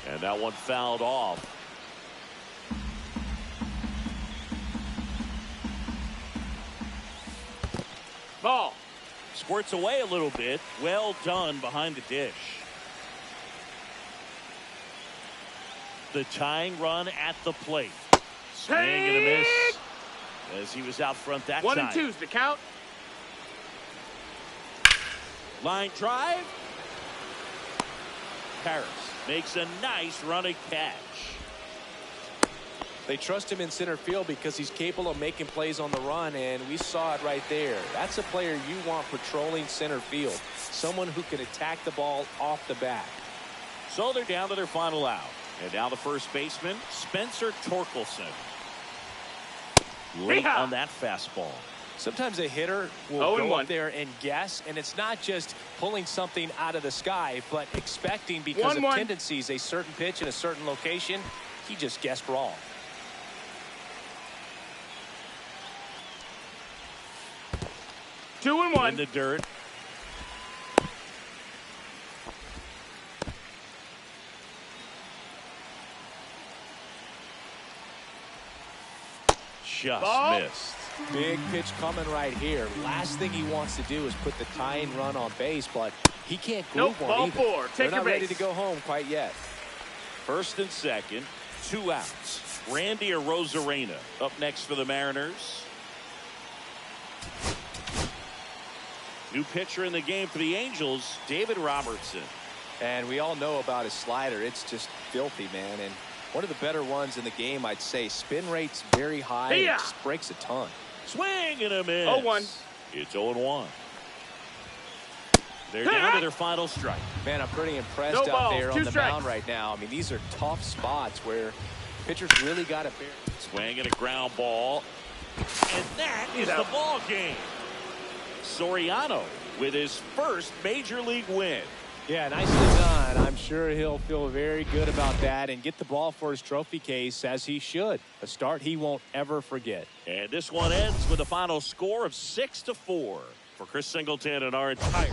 And that one fouled off. Ball. Squirts away a little bit. Well done behind the dish. The tying run at the plate. Swing and a miss. As he was out front that time. 1 and 2's the count. Line drive. Paris makes a nice running catch. They trust him in center field because he's capable of making plays on the run, and we saw it right there. That's a player you want patrolling center field. Someone who can attack the ball off the bat. So they're down to their final out. And now the first baseman, Spencer Torkelson. Late on that fastball. Sometimes a hitter will go up there and guess, and it's not just pulling something out of the sky, but expecting because of tendencies a certain pitch in a certain location. He just guessed wrong. 2 and 1. In the dirt. Just missed. Big pitch coming right here. Last thing he wants to do is put the tying run on base, but he can't groove one either. Ball 4. Take They're your not base. ready to go home quite yet. First and second, 2 outs. Randy Arozarena up next for the Mariners. New pitcher in the game for the Angels, David Robertson. And we all know about his slider. It's just filthy, man. And one of the better ones in the game, I'd say. Spin rate's very high. And it just breaks a ton. Swing and a miss. 0-1. It's 0-1. They're down to their final strike. Man, I'm pretty impressed out there on the mound right now. I mean, these are tough spots where pitchers really got to bear. Swing and a ground ball. And that is the ball game. Soriano with his first major league win. Yeah, nicely done. I'm sure he'll feel very good about that and get the ball for his trophy case as he should. A start he won't ever forget. And this one ends with a final score of 6-4 for Chris Singleton and our entire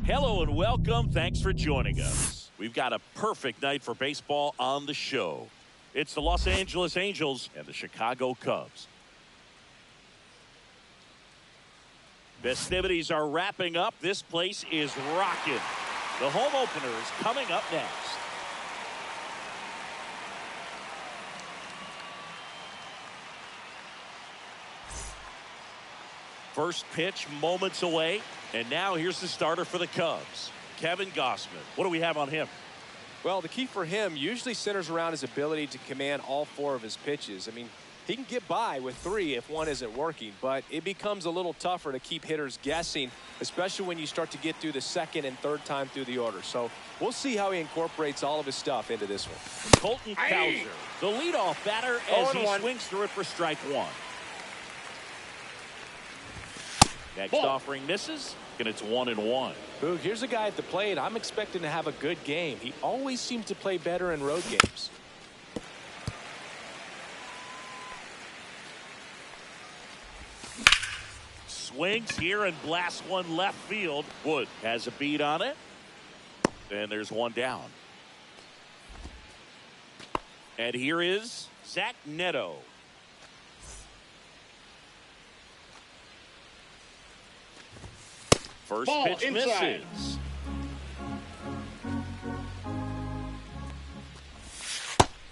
Hello and welcome. Thanks for joining us. We've got a perfect night for baseball on the show. It's the Los Angeles Angels and the Chicago Cubs. Festivities are wrapping up. This place is rocking. The home opener is coming up next. First pitch moments away. And now here's the starter for the Cubs, Kevin Gausman. What do we have on him? Well, the key for him usually centers around his ability to command all 4 of his pitches. I mean, he can get by with 3 if one isn't working, but it becomes a little tougher to keep hitters guessing, especially when you start to get through the second and third time through the order. So we'll see how he incorporates all of his stuff into this one. Colton Cowser, the leadoff batter, as he swings through it for strike 1. Next offering misses, and it's 1-1. Boog, here's a guy at the plate I'm expecting to have a good game. He always seems to play better in road games. Swings here and blasts one left field. Wood has a beat on it. And there's one down. And here is Zach Neto. First pitch misses.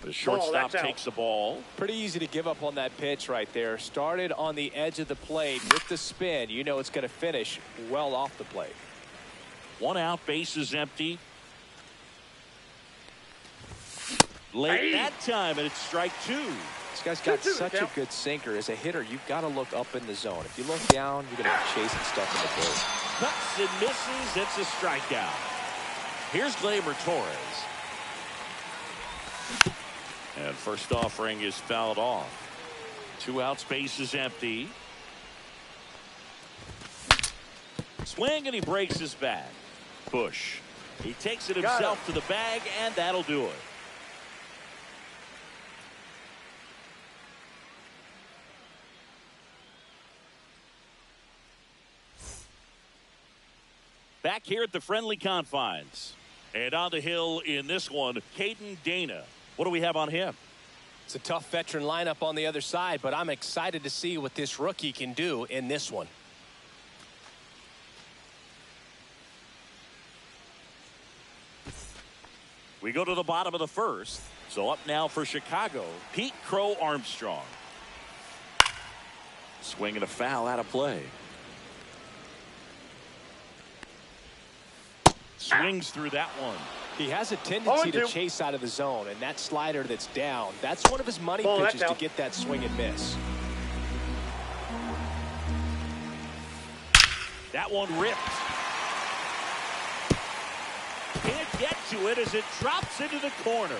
The shortstop takes the ball. Pretty easy to give up on that pitch right there. Started on the edge of the plate with the spin. You know it's going to finish well off the plate. 1 out, base is empty. Late that time, and it's strike 2. This guy's got such a good sinker. As a hitter, you've got to look up in the zone. If you look down, you're going to be chasing stuff in the dirt. Cuts and misses. It's a strikeout. Here's Gleyber Torres. And first offering is fouled off. 2 outs, base is empty. Swing, and he breaks his back. Bush. He takes it himself to the bag, and that'll do it. Back here at the friendly confines. And on the hill in this one, Caden Dana. What do we have on him? It's a tough veteran lineup on the other side, but I'm excited to see what this rookie can do in this one. We go to the bottom of the first. So up now for Chicago, Pete Crow Armstrong. Swing and a foul out of play. Swings through that one. He has a tendency to chase out of the zone, and that slider that's down, that's one of his money pitches to get that swing and miss. That one ripped. Can't get to it as it drops into the corner.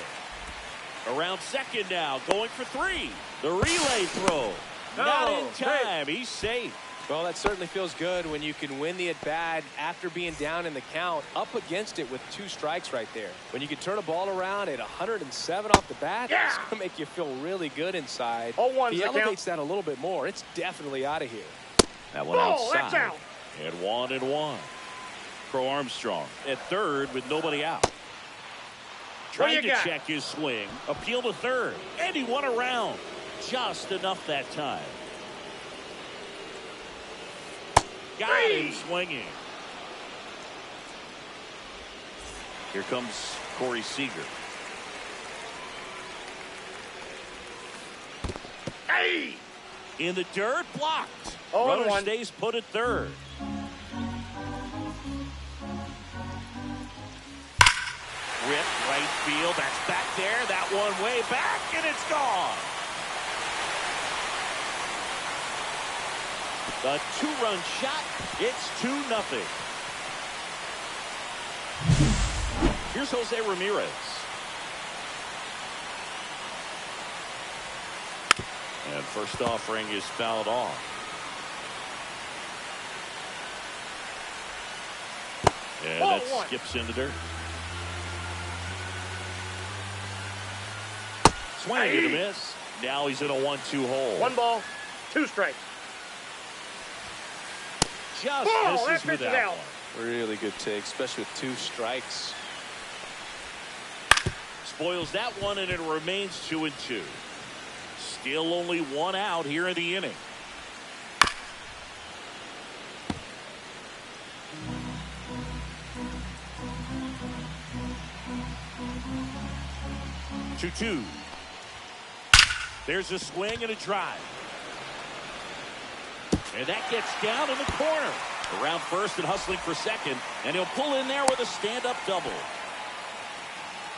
Around second now, going for 3. The relay throw. Not in time. He's safe. Well, that certainly feels good when you can win the at-bat after being down in the count, up against it with 2 strikes right there. When you can turn a ball around at 107 off the bat, it's going to make you feel really good inside. If he elevates that a little bit more, it's definitely out of here. That one outside. That's out. And 1-1. Crow Armstrong at third with nobody out. Trying to check his swing. Appeal to third. And he won around. Just enough that time. Got him swinging. Here comes Corey Seager. In the dirt, blocked. Runner stays put at third. Rip right field. That's back there. That one way back, and it's gone. The 2-run shot. It's 2-0. Here's Jose Ramirez. And first offering is fouled off. And that skips in the dirt. Swing and a miss. Now he's in a 1-2 hole. 1 ball, 2 strikes. Just misses with that one. Really good take, especially with 2 strikes. Spoils that one, and it remains 2-2. Still only 1 out here in the inning. Two. There's a swing and a drive. And that gets down in the corner. Around first and hustling for second. And he'll pull in there with a stand-up double.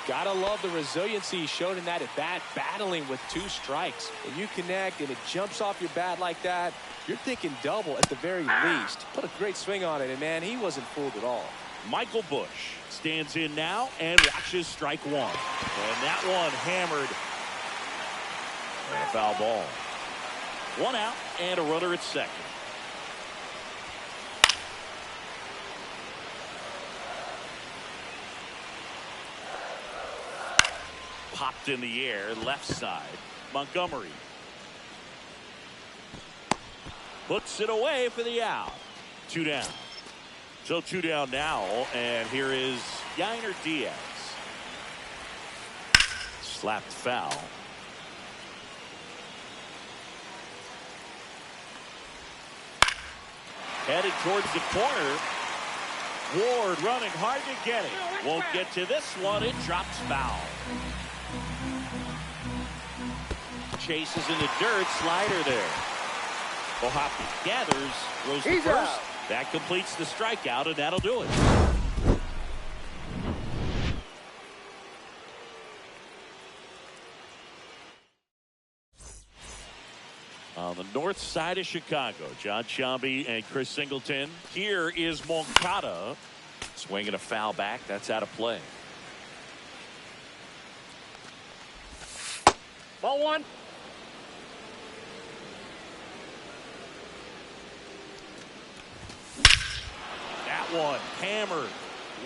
Gotta love the resiliency he showed in that at bat, battling with 2 strikes. When you connect and it jumps off your bat like that, you're thinking double at the very least. Put a great swing on it, and man, he wasn't fooled at all. Michael Busch stands in now and watches strike 1. And that one hammered. And a foul ball. 1 out and a runner at second. Popped in the air, left side. Montgomery puts it away for the out. 2 down. So 2 down now, and here is Yainer Diaz. Slapped foul. Headed towards the corner. Ward running hard to get it. Won't get to this one. It drops foul. Chases in the dirt. Slider there. O'Hoppe gathers. Throws to first. That completes the strikeout, and that'll do it. On the north side of Chicago, John Sciambi and Chris Singleton. Here is Moncada. Swinging a foul back. That's out of play. Ball 1. That one hammered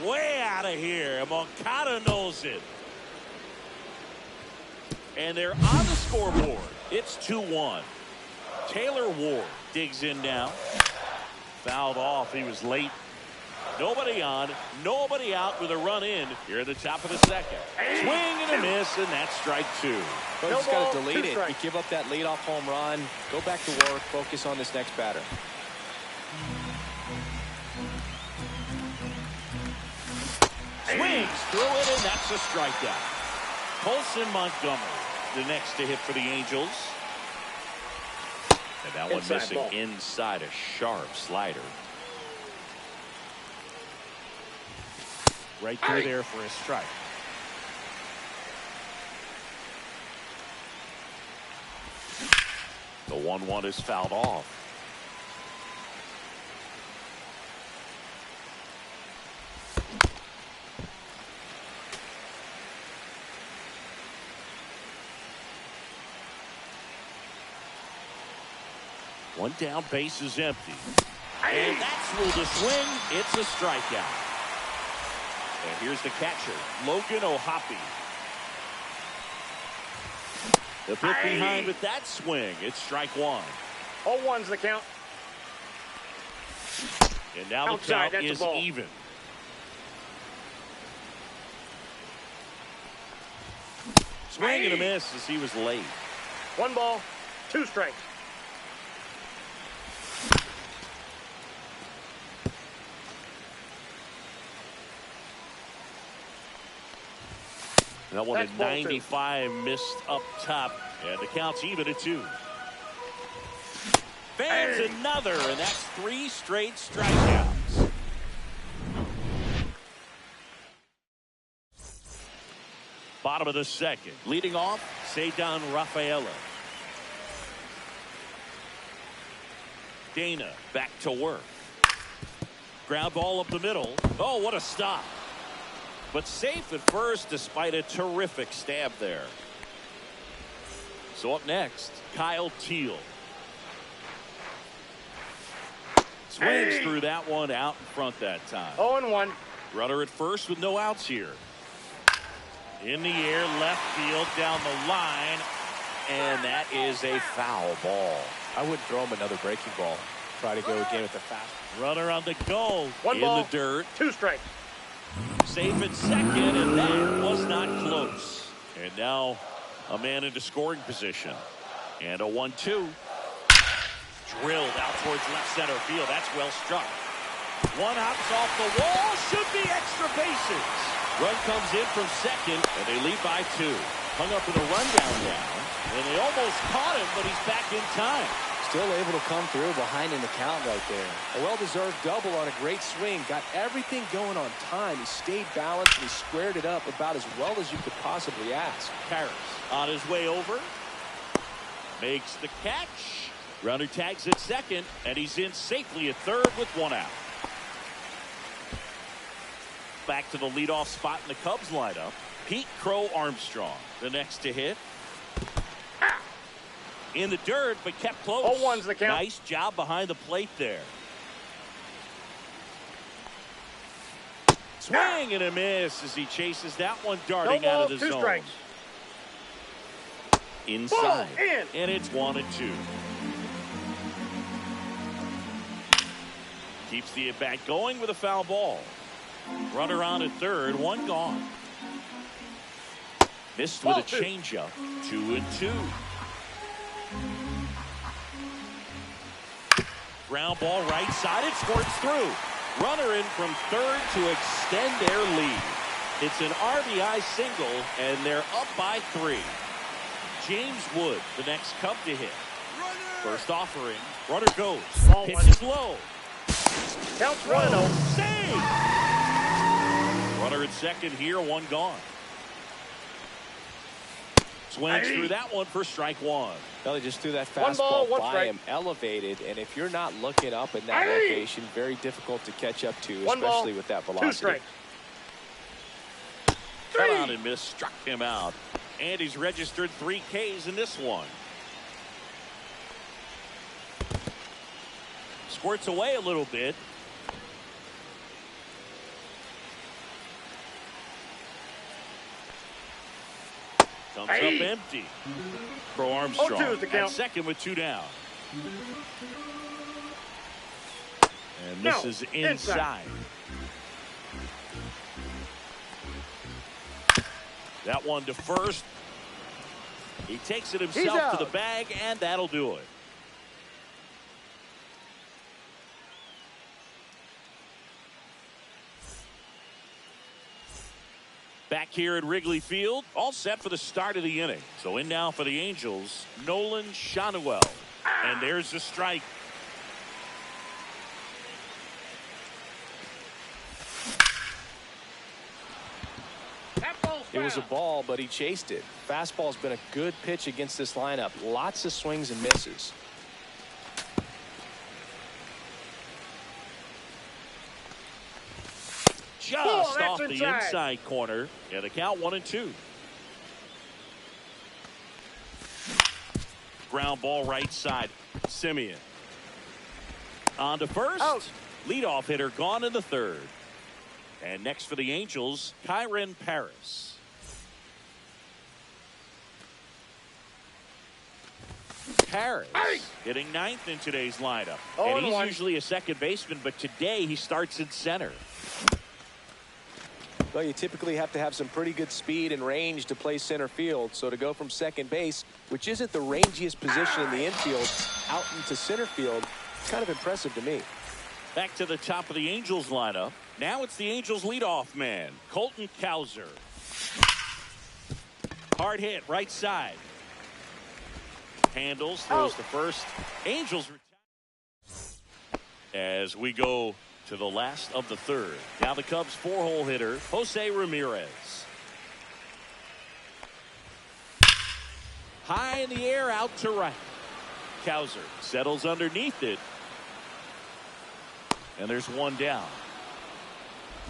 way out of here. Moncada knows it. And they're on the scoreboard. It's 2-1. Taylor Ward digs in now. Fouled off. He was late. Nobody on, nobody out with a run in here at the top of the second. Swing and a miss, and that's strike 2. But he's got to delete it. You give up that leadoff home run. Go back to work. Focus on this next batter. Swings through it, and that's a strikeout. Colson Montgomery, the next to hit for the Angels. And that one missing ball. Inside a sharp slider. Right through there for a strike. The 1-1 is fouled off. One down, base is empty. And that's ruled a swing. It's a strikeout. And here's the catcher, Logan O'Hoppe. The pitch behind with that swing. It's strike 1. 0-1's the count. And now the count is even. Swing and a miss as he was late. 1 ball, 2 strikes. That one at 95 missed up top, and the count's even at 2. Fans another, and that's 3 straight strikeouts. Bottom of the second. Leading off, Ceddanne Rafaela. Dana back to work. Ground ball up the middle. Oh, what a stop. But safe at first despite a terrific stab there. So up next, Kyle Teel. Swings through that one out in front that time. 0-1. Runner at first with no outs here. In the air, left field, down the line. And that is a foul ball. I wouldn't throw him another breaking ball. Try to go again with the fast. Runner on the go. One in ball, the dirt. 2 strikes. Safe at second, and that was not close. And now a man into scoring position. And a 1-2. Drilled out towards left center field. That's well struck. One hops off the wall. Should be extra bases. Run comes in from second, and they lead by 2. Hung up with a rundown now, and they almost caught him, but he's back in time. Still able to come through behind in the count right there. A well-deserved double on a great swing. Got everything going on time. He stayed balanced, and he squared it up about as well as you could possibly ask. Paris on his way over. Makes the catch. Runner tags at second, and he's in safely at third with 1 out. Back to the leadoff spot in the Cubs lineup. Pete Crow Armstrong, the next to hit. In the dirt, but kept close. 0-1's the count. Nice job behind the plate there. Swing and a miss as he chases that one darting No out balls, of the 2 zone. strikes. Inside. Ball in. And it's 1-2. Keeps the at-bat going with a foul ball. Runner on at third, 1 gone. Missed with a changeup. 2-2. Ground ball right side. It squirts through. Runner in from third to extend their lead. It's an RBI single, and they're up by 3. James Wood, the next Cub to hit. First offering. Runner goes. Ball Pitch 1. is low. Counts 1-0. Save! Runner at second here, 1 gone. Swings through that one for strike 1. Well, they just threw that 1 ball, fastball 1 by strike. him, elevated, and if you're not looking up in that location, very difficult to catch up to, 1 ball, especially with that 2 velocity. strikes. Cut out and miss, struck him out. And he's registered 3 Ks in this one. Squirts away a little bit. Comes up empty. Crow Armstrong 0-2 is the count. at second with 2 down. And No, this is inside. That one to first. He takes it himself to the bag, and that'll do it. Back here at Wrigley Field, all set for the start of the inning. So in now for the Angels, Nolan Schanuel. And there's the strike. It was a ball, but he chased it. Fastball's been a good pitch against this lineup. Lots of swings and misses. Just off the inside corner. And the count 1-2. Ground ball right side. Simeon. On to first. Out. Leadoff hitter gone in the third. And next for the Angels, Kyren Paris. Paris hitting ninth in today's lineup. And he's usually a second baseman, but today he starts in center. Well, you typically have to have some pretty good speed and range to play center field. So to go from second base, which isn't the rangiest position in the infield, out into center field, it's kind of impressive to me. Back to the top of the Angels lineup. Now it's the Angels leadoff man, Colton Cowser. Hard hit, right side. Handles, throws the first. Angels as we go to the last of the third. Now the Cubs 4-hole hitter, Jose Ramirez. High in the air, out to right. Cowser settles underneath it. And there's 1 down.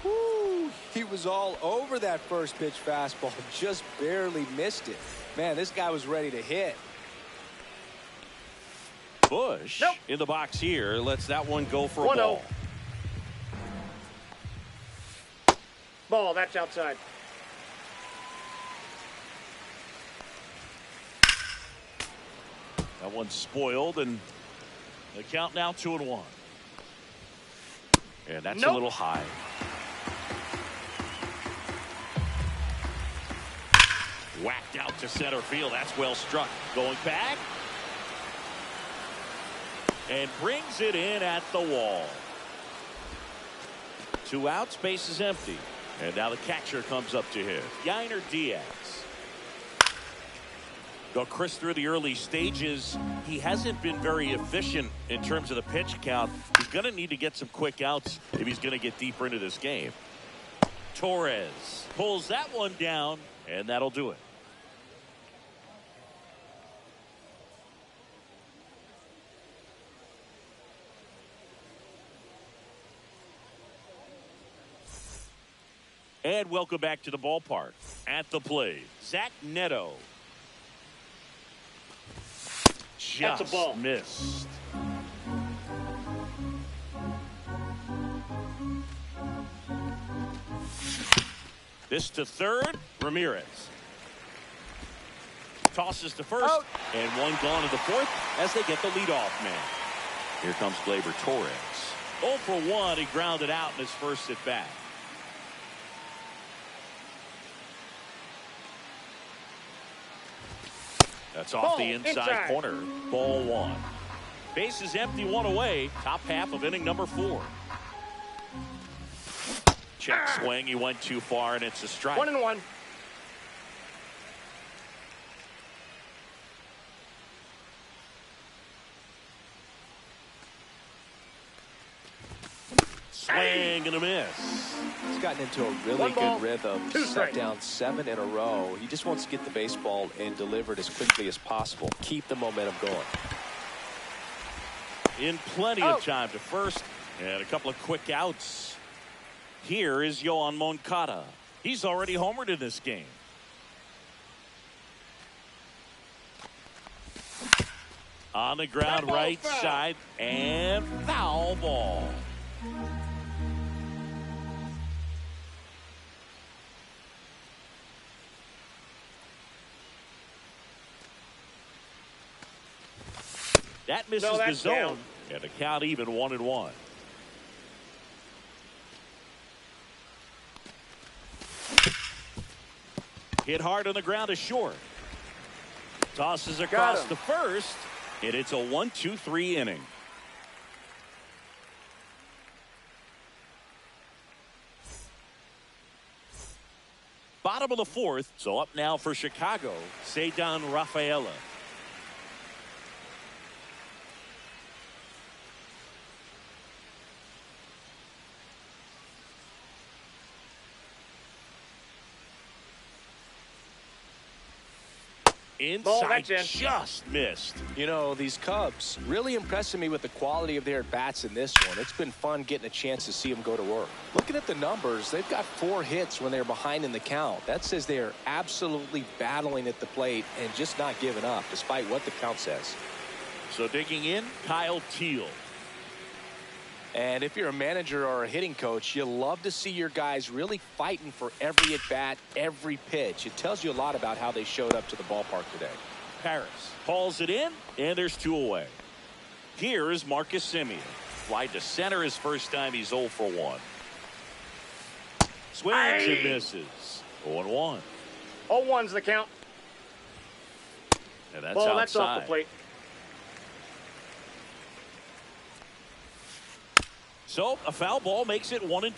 Woo, he was all over that first pitch fastball, just barely missed it. Man, this guy was ready to hit. Bush in the box here lets that one go for a ball. Ball, that's outside. That one's spoiled, and The count now 2-1. And that's Nope. a little high. Whacked out to center field. That's well struck. Going back. And brings it in at the wall. 2 outs, base is empty. And now the catcher comes up to hit. Yainer Diaz. Though Chris, through the early stages, he hasn't been very efficient in terms of the pitch count. He's going to need to get some quick outs if he's going to get deeper into this game. Torres pulls that one down, and that'll do it. And welcome back to the ballpark. At the plate, Zach Neto. That's a Just ball. missed. This to third, Ramirez. Tosses to first, Out. and one gone to the fourth as they get the leadoff man. Here comes Gleyber Torres. 0 for 1, he grounded out in his first at bat. That's off Ball, the inside inside. corner. Ball 1. Base is empty, 1 away. Top half of inning number 4. Check swing. He went too far, and it's a strike. 1-1. Swing and a miss. He's gotten into a really One ball, good rhythm. two Set strikes. down 7 in a row. He just wants to get the baseball and deliver it as quickly as possible. Keep the momentum going. In plenty of time to first, and a couple of quick outs. Here is Yoan Moncada. He's already homered in this game. On the ground, That ball's right foul. side, and foul ball. That misses No, the that's zone, down. and the count even 1-1. Hit hard on the ground to short. Tosses across him. the first, and it's a 1-2-3 inning. Bottom of the fourth, so up now for Chicago, Ceddanne Rafaela. Inside, that's in. just missed. You know, these Cubs really impressing me with the quality of their at-bats in this one. It's been fun getting a chance to see them go to work. Looking at the numbers, they've got 4 hits when they're behind in the count. That says they are absolutely battling at the plate and just not giving up, despite what the count says. So digging in, Kyle Teel. And if you're a manager or a hitting coach, you love to see your guys really fighting for every at-bat, every pitch. It tells you a lot about how they showed up to the ballpark today. Paris hauls it in, and there's 2 away. Here is Marcus Semien. Flied to center his first time. He's 0 for 1. Swings and misses. 0-1. 0-1's the count. And that's Ball, outside. that's off the plate. So a foul ball makes it 1-2.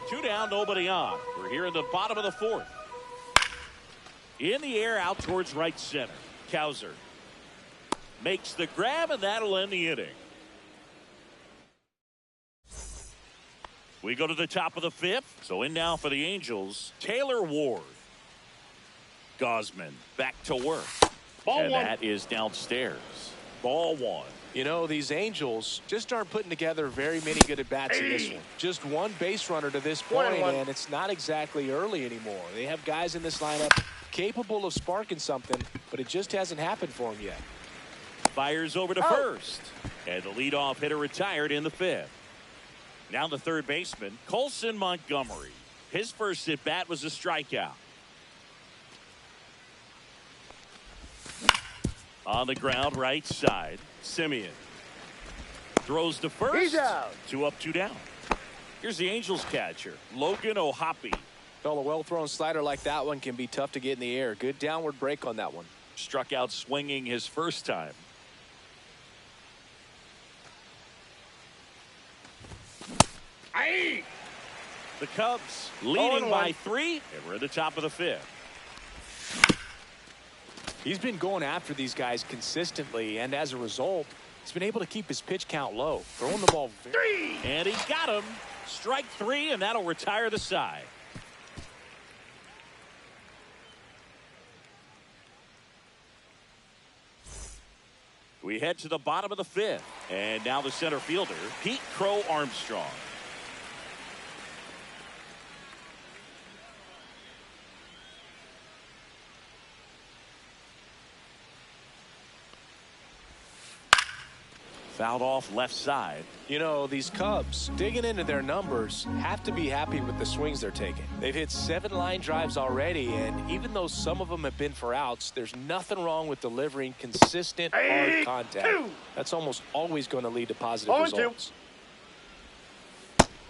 2 down, nobody on. We're here in the bottom of the fourth. In the air, out towards right center. Cowser makes the grab, and that'll end the inning. We go to the top of the fifth. So in now for the Angels, Taylor Ward. Gosman back to work. Ball And 1. that is downstairs. Ball 1. You know, these Angels just aren't putting together very many good at-bats in this one. Just one base runner to this point, 1-1. and it's not exactly early anymore. They have guys in this lineup capable of sparking something, but it just hasn't happened for them yet. Fires over to first. And the leadoff hitter retired in the fifth. Now the third baseman, Colson Montgomery. His first at-bat was a strikeout. On the ground, right side, Semien. Throws to first. He's out. 2 up, 2 down. Here's the Angels catcher, Logan O'Hoppe. Well, a well-thrown slider like that one can be tough to get in the air. Good downward break on that one. Struck out swinging his first time. Aye. The Cubs leading by 3, and we're at the top of the 5th. He's been going after these guys consistently, and as a result, he's been able to keep his pitch count low, throwing the ball very... And he got him. Strike 3, and that'll retire the side. We head to the bottom of the 5th, and now the center fielder, Pete Crow Armstrong. Fouled off left side. You know, these Cubs, digging into their numbers, have to be happy with the swings they're taking. They've hit 7 line drives already, and even though some of them have been for outs, there's nothing wrong with delivering consistent, hard contact. That's almost always going to lead to positive results.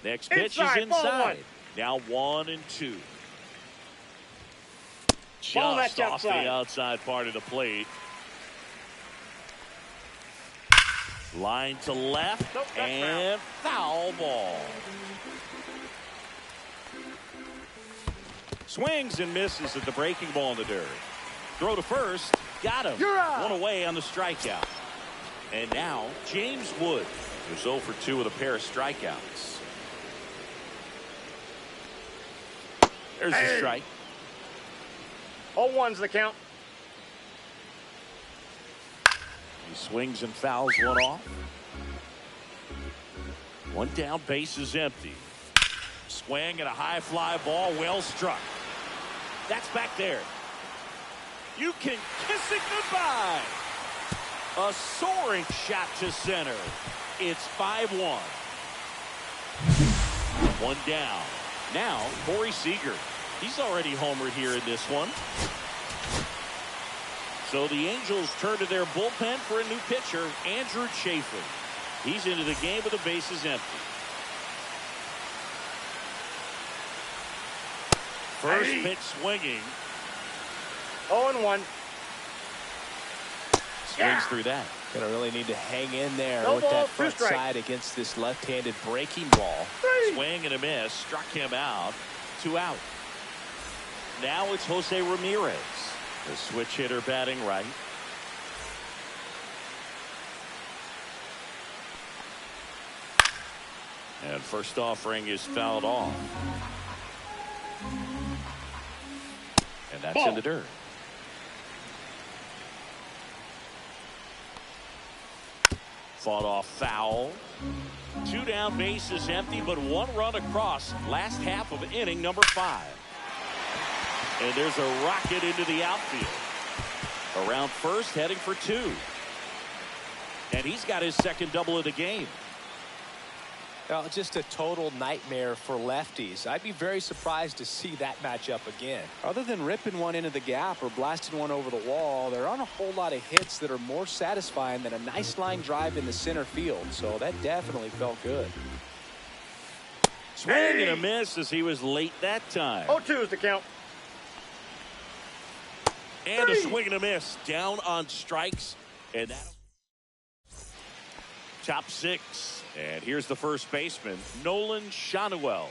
Next pitch is inside. Now 1-2. Just off the outside part of the plate. Line to left, and foul ball. Swings and misses at the breaking ball in the dirt. Throw to first, got him. One away on the strikeout. And now James Wood is 0 for 2 with a pair of strikeouts. There's the strike. 0-1's the count. He swings and fouls one off. 1 down, base is empty. Swing and a high fly ball, well struck. That's back there. You can kiss it goodbye. A soaring shot to center. It's 5-1. 1 down. Now Corey Seager. He's already homered here in this one. So the Angels turn to their bullpen for a new pitcher, Andrew Chafin. He's into the game with the bases empty. First pitch swinging. 0-1. Swings through that. Gonna really need to hang in there No with ball, that 2 front strike. side against this left-handed breaking ball. Swing and a miss. Struck him out. 2 out. Now it's Jose Ramirez. The switch hitter batting right. And first offering is fouled off. And that's in the dirt. Fought off foul. 2 down, bases empty, but 1 run across. Last half of inning number 5. And there's a rocket into the outfield. Around first, heading for 2. And he's got his second double of the game. Well, just a total nightmare for lefties. I'd be very surprised to see that matchup again. Other than ripping one into the gap or blasting one over the wall, there aren't a whole lot of hits that are more satisfying than a nice line drive in the center field. So that definitely felt good. Swing and a miss as he was late that time. 0-2's the count. And a swing and a miss. Down on strikes. And that top 6. And here's the first baseman, Nolan Schanuel.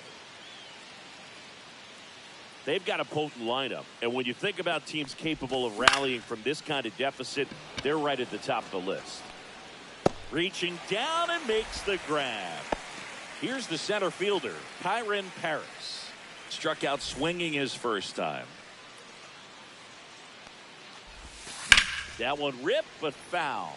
They've got a potent lineup. And when you think about teams capable of rallying from this kind of deficit, they're right at the top of the list. Reaching down and makes the grab. Here's the center fielder, Kyren Paris. Struck out swinging his first time. That one ripped, but foul.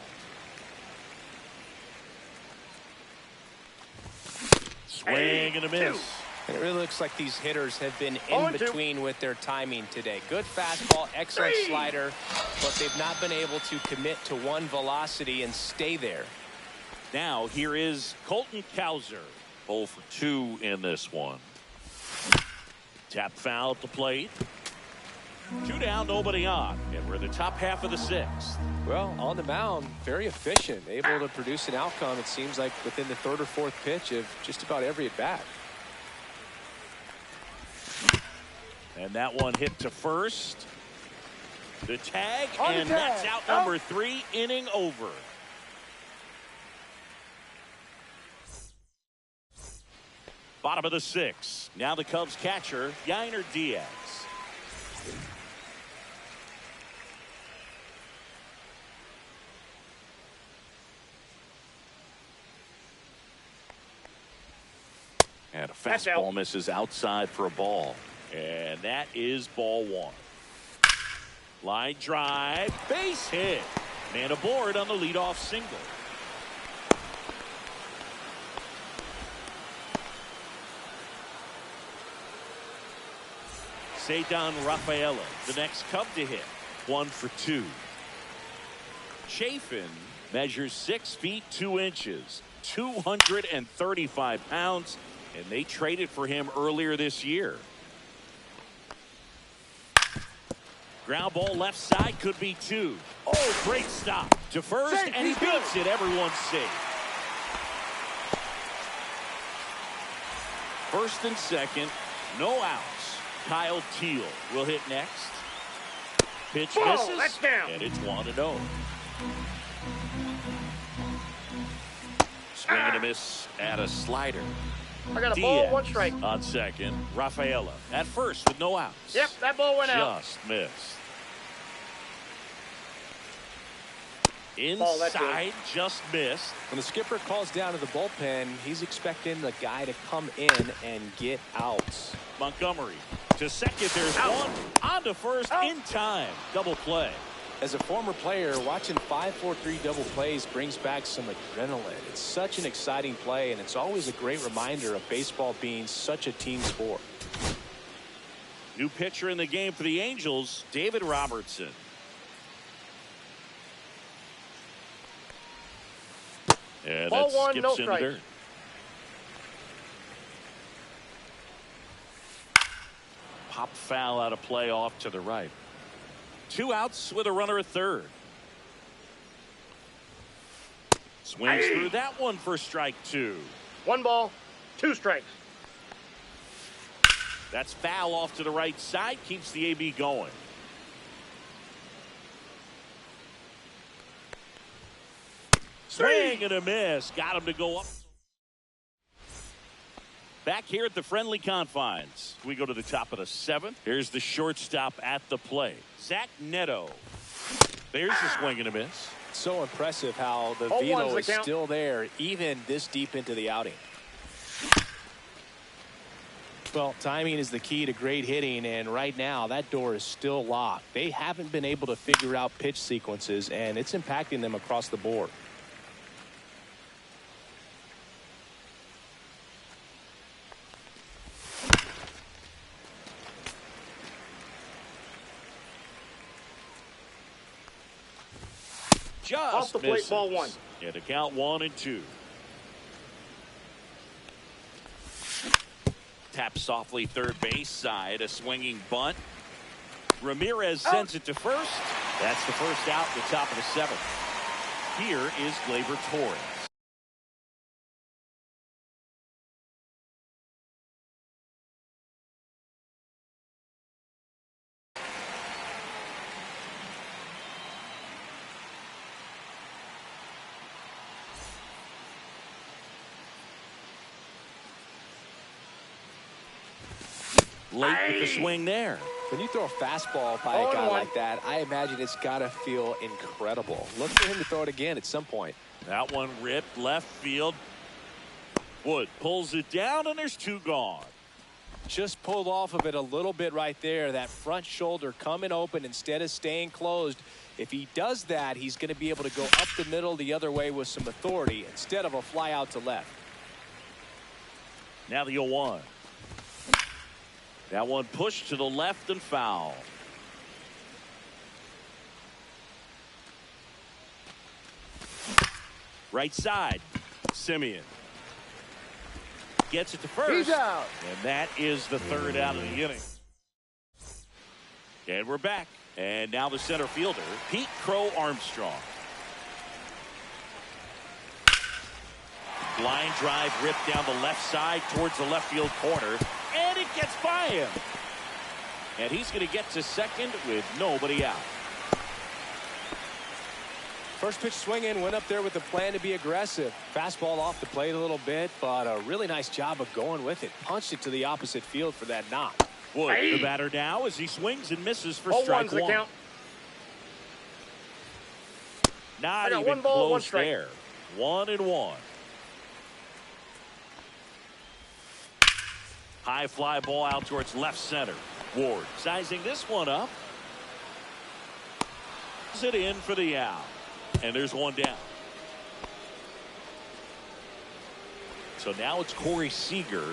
Swing and a miss. It really looks like these hitters have been in between with their timing today. Good fastball, excellent slider, but they've not been able to commit to one velocity and stay there. Now here is Colton Cowser. 0 for 2 in this one. Tap foul at the plate. Two down, nobody on. And we're in the top half of the sixth. Well, on the mound, very efficient, able to produce an outcome, it seems like, within the third or fourth pitch of just about every at-bat. And that one hit to first. The tag, and tag. that's out number 3, inning over. Bottom of the sixth. Now the Cubs catcher, Yainer Diaz. And a fastball misses outside for a ball. And that is ball 1. Line drive, base hit. Man aboard on the leadoff single. Ceddanne Rafaela, the next Cub to hit. 1 for 2. Chafin measures 6 feet 2 inches, 235 pounds, and they traded for him earlier this year. Ground ball left side, could be 2. Oh, great stop to first, and he beats it. Everyone's safe. First and second, no outs. Kyle Teel will hit next. Pitch misses, that's down. and it's 1-0. Swing and a miss at a slider. I got a Diaz ball, 1 strike. on second. Rafaela at first with no outs. Yep, that ball went out. Just missed. Ball, that's Inside, just missed. When the skipper calls down to the bullpen, he's expecting the guy to come in and get outs. Montgomery to second. There's one. On to first in time. Double play. As a former player, watching 5-4-3 double plays brings back some adrenaline. It's such an exciting play, and it's always a great reminder of baseball being such a team sport. New pitcher in the game for the Angels, David Robertson. And Ball that 1, skips no in the strike. dirt. Pop foul out of play off to the right. 2 outs with a runner at third. Swings through that one for strike 2. 1 ball, 2 strikes. That's foul off to the right side. Keeps the AB going. Swing and a miss. Got him to go up. Back here at the friendly confines. We go to the top of the 7th. Here's the shortstop at the plate, Zach Neto. There's the swing and a miss. So impressive how the 0-1's velo the is count. still there, even this deep into the outing. Well, timing is the key to great hitting, and right now that door is still locked. They haven't been able to figure out pitch sequences, and it's impacting them across the board. Just Off the plate, misses. ball 1. Yeah, to count 1 and 2. Tap softly third base side. A swinging bunt. Ramirez sends it to first. That's the first out at the top of the 7th. Here is Gleyber Torres. Late with the swing there. When you throw a fastball by a guy like that, I imagine it's got to feel incredible. Look for him to throw it again at some point. That one ripped left field. Wood pulls it down, and there's 2 gone. Just pulled off of it a little bit right there. That front shoulder coming open instead of staying closed. If he does that, he's going to be able to go up the middle the other way with some authority instead of a fly out to left. Now the 0-1. That one pushed to the left and foul. Right side, Simeon gets it to first. He's out. And that is the 3rd out of the inning. And we're back. And now the center fielder, Pete Crow Armstrong. Line drive ripped down the left side towards the left field corner. And it gets by him. And he's going to get to second with nobody out. First pitch swinging, went up there with the plan to be aggressive. Fastball off the plate a little bit, but a really nice job of going with it. Punched it to the opposite field for that knock. Wood, the batter now as he swings and misses for strike one. Count. Not even close there. 1-1. High fly ball out towards left center. Ward sizing this one up. Is it in for the out? And there's one down. So now it's Corey Seager.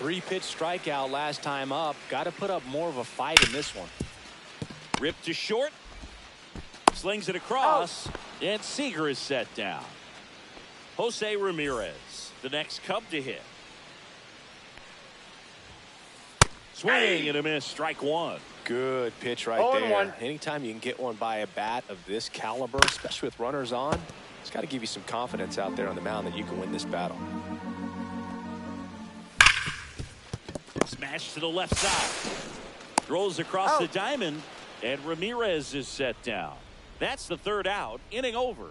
3-pitch strikeout last time up. Got to put up more of a fight in this one. Ripped to short. Slings it across. And Seager is set down. Jose Ramirez, the next Cub to hit. Swing and a miss. Strike one. Good pitch right there. Anytime you can get one by a bat of this caliber, especially with runners on, it's got to give you some confidence out there on the mound that you can win this battle. Smash to the left side. Throws across the diamond, and Ramirez is set down. That's the third out. Inning over.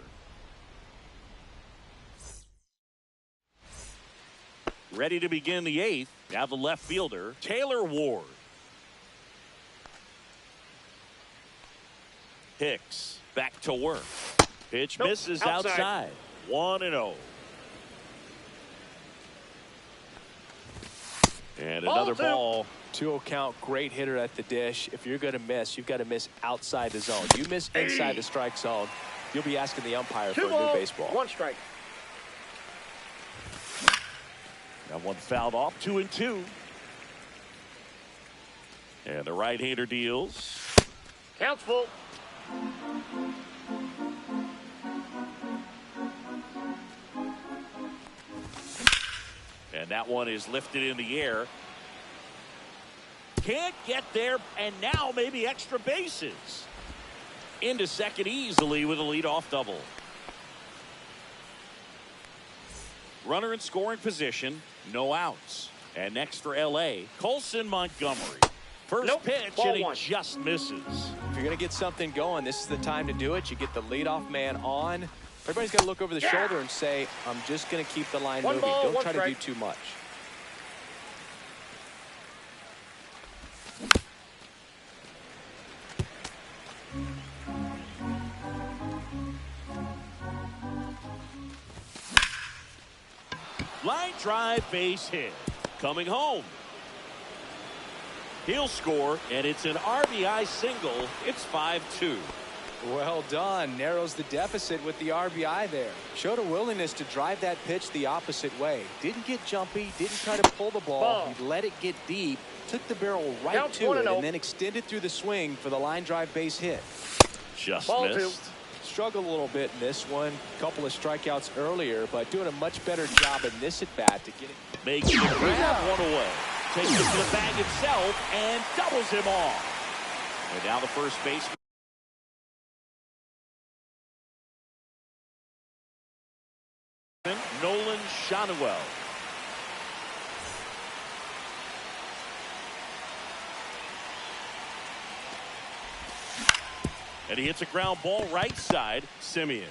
Ready to begin the eighth. Now the left fielder, Taylor Ward. Hicks back to work. Pitch misses outside. 1-0. And another ball. 2-0 count. Great hitter at the dish. If you're going to miss, you've got to miss outside the zone. You miss inside the strike zone, you'll be asking the umpire for a new baseball. 1 strike. That one fouled off. 2-2. And the right-hander deals. Count's full. And that one is lifted in the air. Can't get there, and now maybe extra bases. Into second easily with a leadoff double. Runner in scoring position, no outs. And next for LA, Colson Montgomery. First pitch, and he just misses. If you're going to get something going, this is the time to do it. You get the leadoff man on. Everybody's got to look over the shoulder and say, I'm just going to keep the line moving. Don't try to do too much. Line drive, base hit. Coming home. He'll score, and it's an RBI single. It's 5-2. Well done. Narrows the deficit with the RBI there. Showed a willingness to drive that pitch the opposite way. Didn't get jumpy. Didn't try to pull the ball. He let it get deep. Took the barrel right to it and then extended through the swing for the line drive base hit. Just missed. Struggled a little bit in this one. Couple of strikeouts earlier, but doing a much better job in this at bat to get it. Makes the grab one away. Takes it to the bag himself and doubles him off. And now the first baseman. Nolan Schanuel. And he hits a ground ball right side. Simeon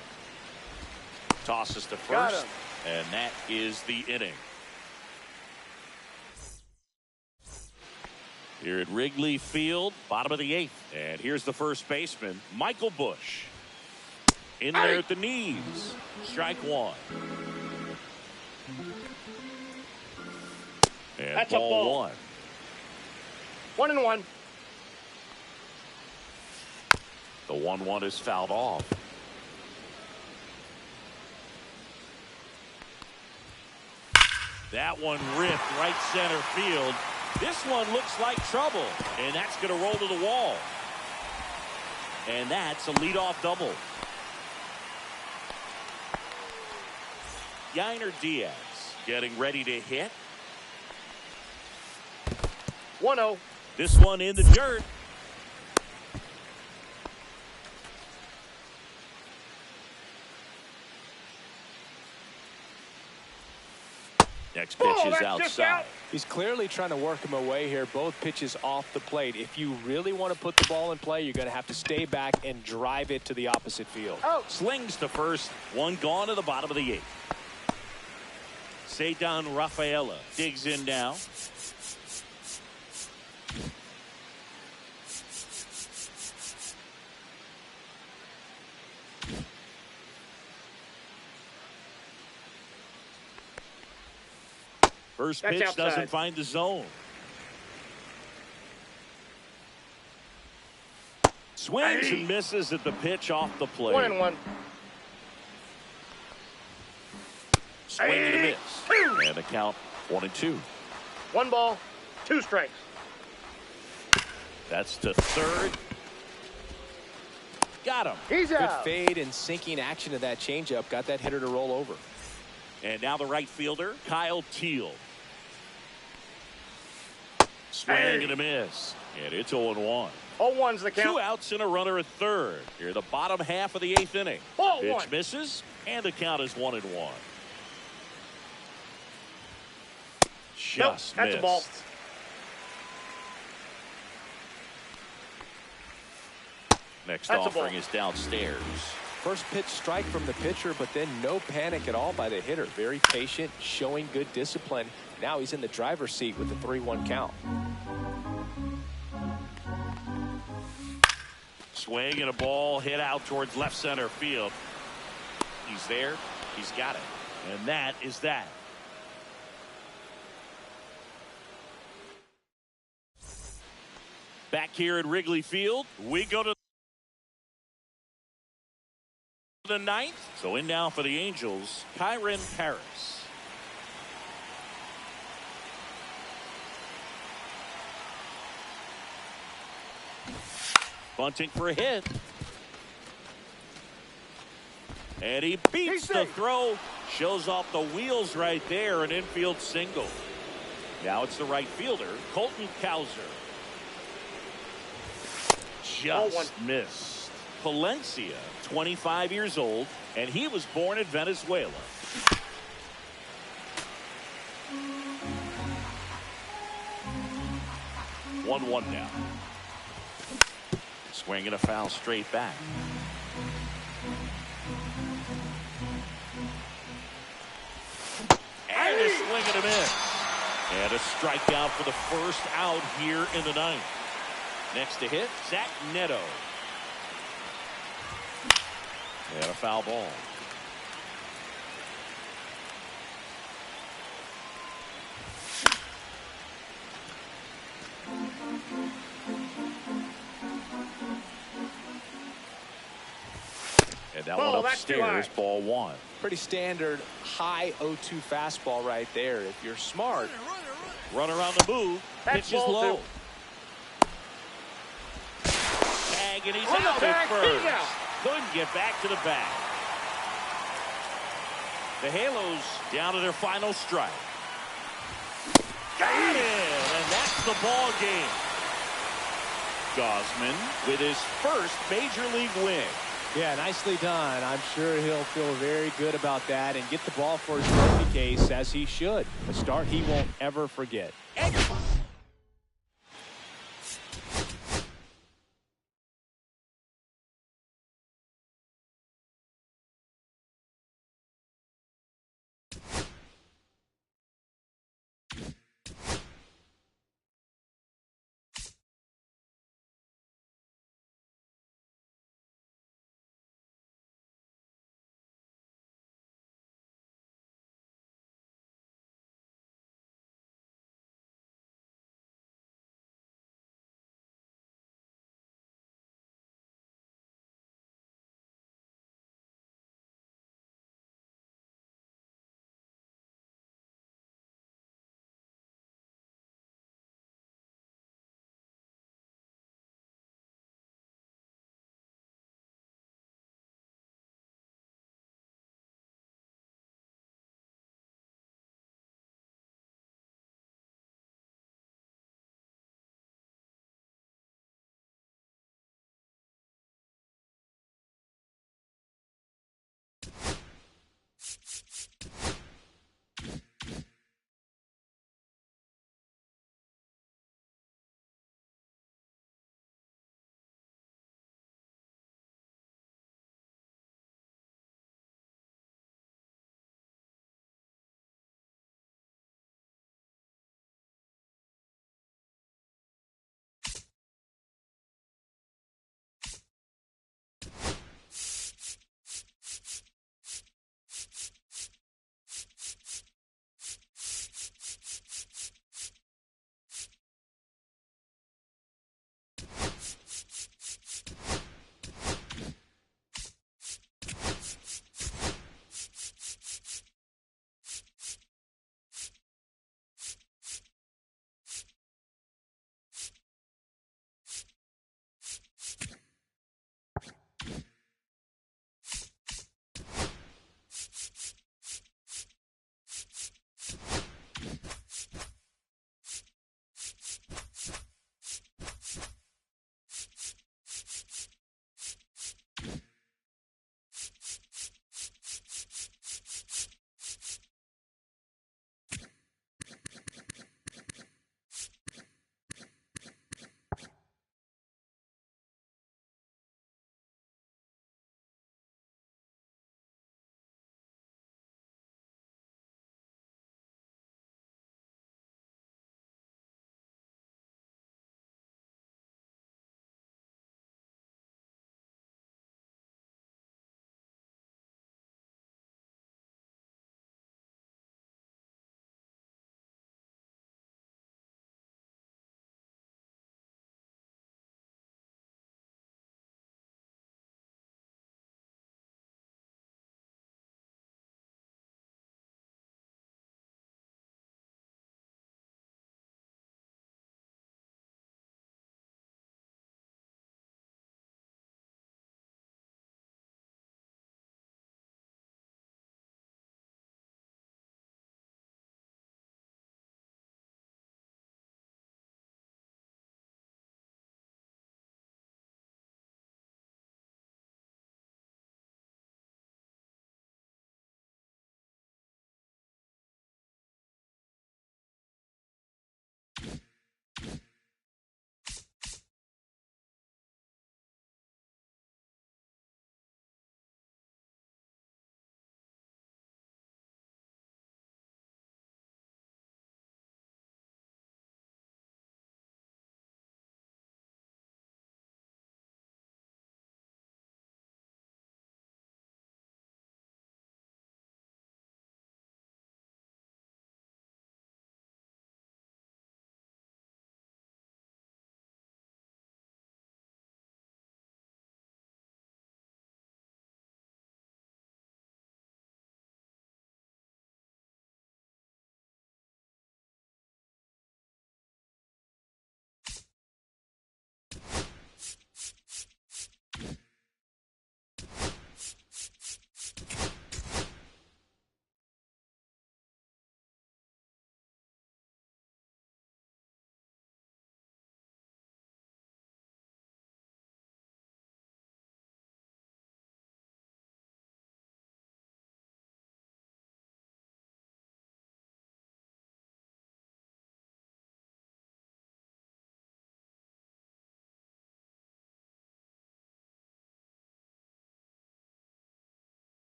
tosses to first, and that is the inning. Here at Wrigley Field, bottom of the eighth. And here's the first baseman, Michael Busch. In there at the knees. Strike one. And that's ball a ball. 1-1. The 1-1 is fouled off. That one ripped right center field. This one looks like trouble, and that's going to roll to the wall. And that's a leadoff double. Yainer Diaz getting ready to hit. 1-0. This one in the dirt. Next pitch is outside. He's clearly trying to work him away here. Both pitches off the plate. If you really want to put the ball in play, you're going to have to stay back and drive it to the opposite field. Slings to first. One gone to the bottom of the 8th. Ceddanne Rafaela digs in now. First pitch doesn't find the zone. Swings and misses at the pitch off the plate. 1-1. Swing and a miss. And the count 1-2. 1 ball, 2 strikes. That's to third. Got him. He's Good out. fade and sinking action of that changeup. Got that hitter to roll over. And now the right fielder, Kyle Teal. Swing and a miss. And it's 0-1. 0-1's the 2 count. outs and a runner at third. Here the bottom half of the 8th inning. Ball Pitch 1. misses, and the count is 1-1. Just that's missed. a ball. Next That's a offering ball. is downstairs. First pitch strike from the pitcher, but then no panic at all by the hitter. Very patient, showing good discipline. Now he's in the driver's seat with the 3-1 count. Swing and a ball hit out towards left center field. He's there. He's got it. And that is that. Back here at Wrigley Field, we go to the 9th. So in now for the Angels, Kyren Paris. Bunting for a hit. And he beats the throw. Shows off the wheels right there. An infield single. Now it's the right fielder, Colton Cowser. Just missed. Palencia, 25 years old, and he was born in Venezuela. One now. Swing and a foul straight back. And a swing and a miss. And a strikeout for the first out here in the 9th. Next to hit, Zach Neto. And a foul ball. And that one upstairs, ball 1. Pretty standard high 0-2 fastball right there. If you're smart. Runner on the move. Pitch is low. Tag, and he's out at first. Couldn't get back to the bag. The Halos down to their final strike. Got it, and that's the ball game. Gausman with his first major league win. Yeah, nicely done. I'm sure he'll feel very good about that and get the ball for his trophy case, as he should. A start he won't ever forget.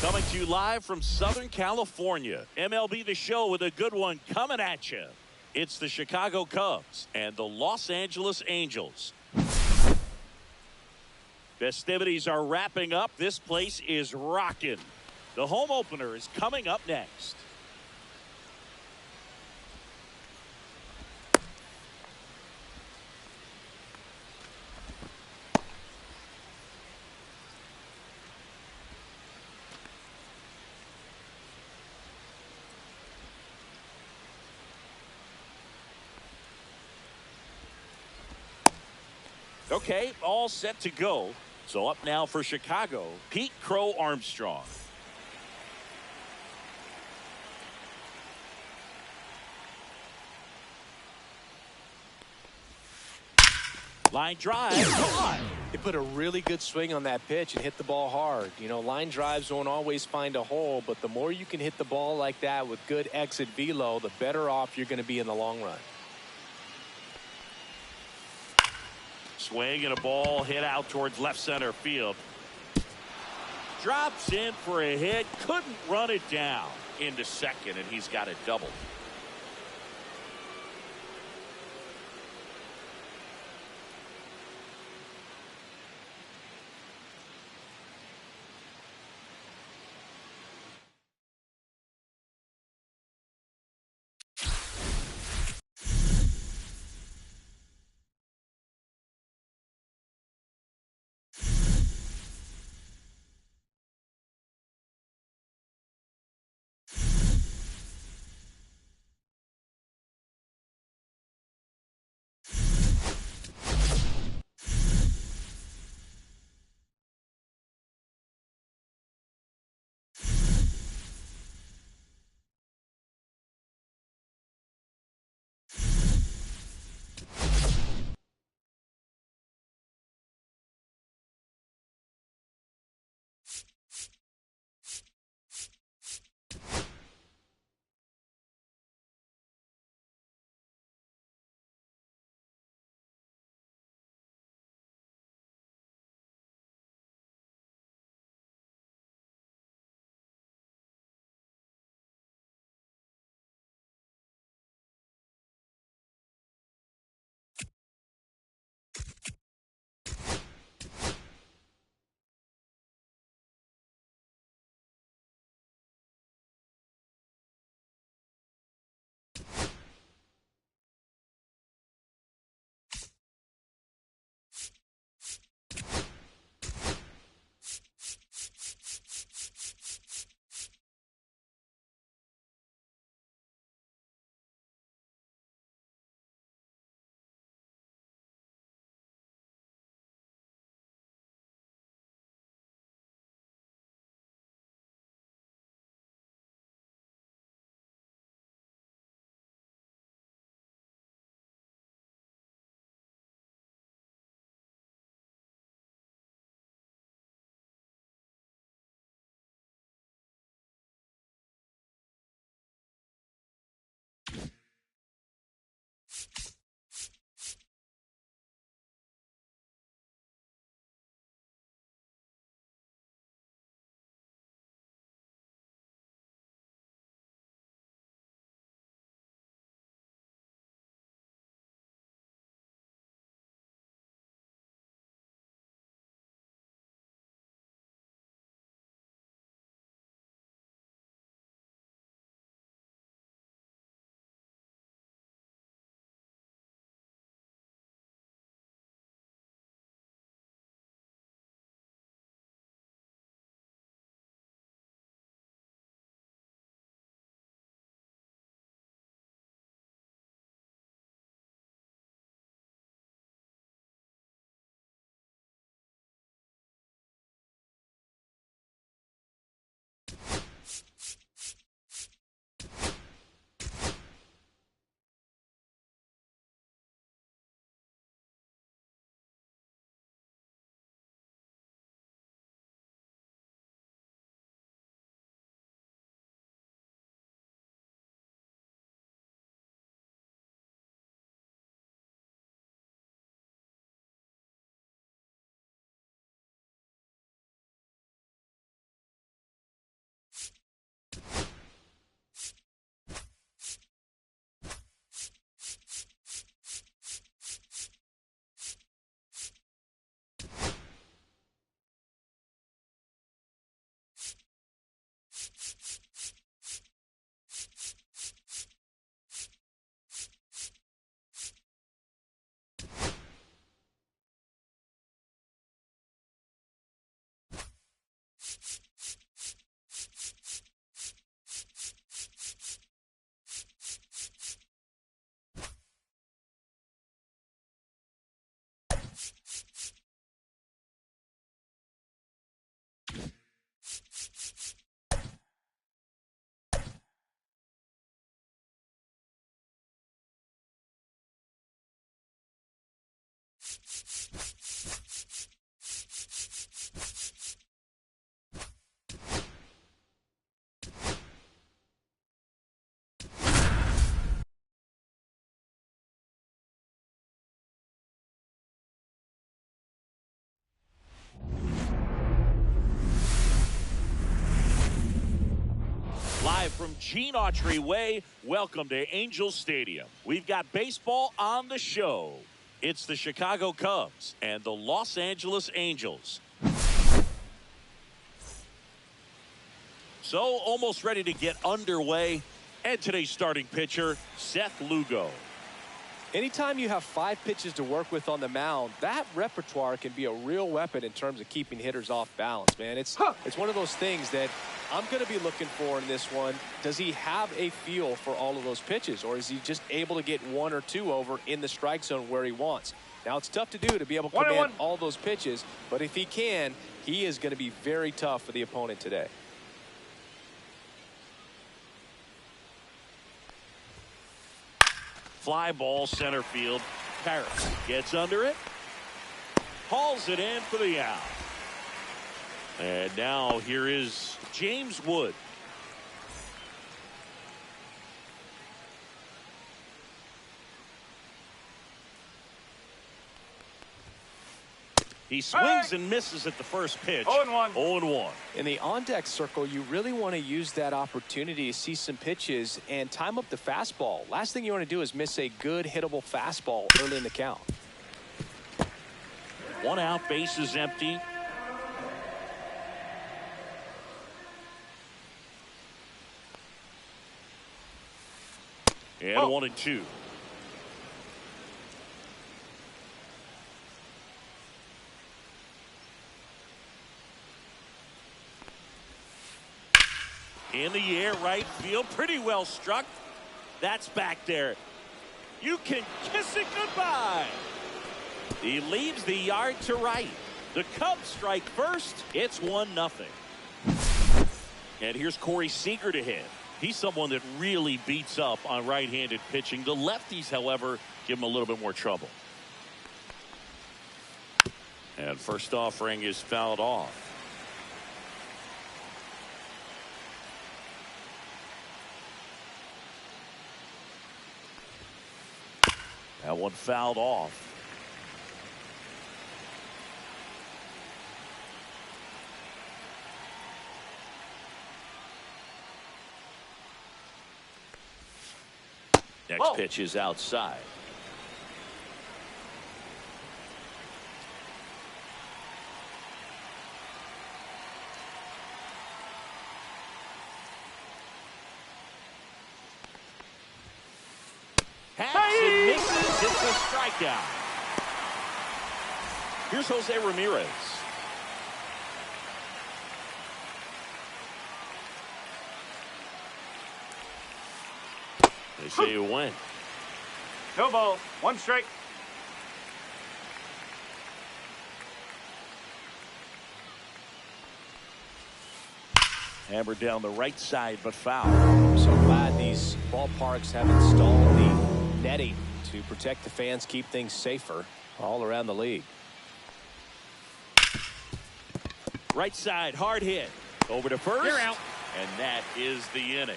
Coming to you live from Southern California, MLB The Show with a good one coming at you. It's the Chicago Cubs and the Los Angeles Angels. Festivities are wrapping up. This place is rocking. The home opener is coming up next. Okay, all set to go. So up now for Chicago, Pete Crow Armstrong. Line drive. He put a really good swing on that pitch and hit the ball hard. You know, line drives won't always find a hole, but the more you can hit the ball like that with good exit velo, the better off you're going to be in the long run. Swing and a ball hit out towards left center field. Drops in for a hit. Couldn't run it down. Into second, and he's got it doubled. Live from Gene Autry Way, welcome to Angels Stadium. We've got baseball on the show. It's the Chicago Cubs and the Los Angeles Angels. So almost ready to get underway. And today's starting pitcher, Seth Lugo. Anytime you have 5 pitches to work with on the mound, that repertoire can be a real weapon in terms of keeping hitters off balance, man. It's one of those things that I'm going to be looking for in this one. Does he have a feel for all of those pitches, or is he just able to get 1 or 2 over in the strike zone where he wants? Now, it's tough to do, to be able to command all those pitches, but if he can, he is going to be very tough for the opponent today. Fly ball center field. Paris gets under it. Hauls it in for the out. And now here is James Wood. He swings and misses at the first pitch. 0-1. 0-1. In the on-deck circle, you really want to use that opportunity to see some pitches and time up the fastball. Last thing you want to do is miss a good hittable fastball early in the count. 1 out, base is empty. And 1-2. In the air, right field, pretty well struck. That's back there. You can kiss it goodbye. He leaves the yard to right. The Cubs strike first. It's 1-0. And here's Corey Seager to hit. He's someone that really beats up on right-handed pitching. The lefties, however, give him a little bit more trouble. And first offering is fouled off. That one fouled off. Next pitch is outside. And misses. It's a strikeout. Here's Jose Ramirez. They say you win. No ball. 1 strike. Hammered down the right side, but foul. I'm so glad these ballparks have installed the netting to protect the fans, keep things safer all around the league. Right side, hard hit. Over to first. You're out. And that is the inning.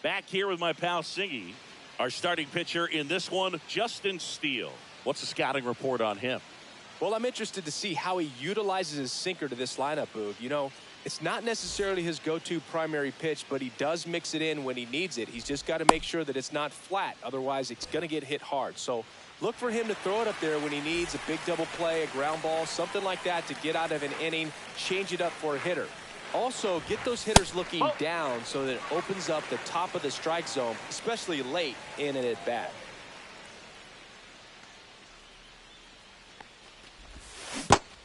Back here with my pal Singy. Our starting pitcher in this one, Justin Steele. What's the scouting report on him? Well, I'm interested to see how he utilizes his sinker to this lineup, Boog. You know, it's not necessarily his go-to primary pitch, but he does mix it in when he needs it. He's just got to make sure that it's not flat. Otherwise, it's going to get hit hard. So look for him to throw it up there when he needs a big double play, a ground ball, something like that to get out of an inning, change it up for a hitter. Also, get those hitters looking down so that it opens up the top of the strike zone, especially late in an at-bat.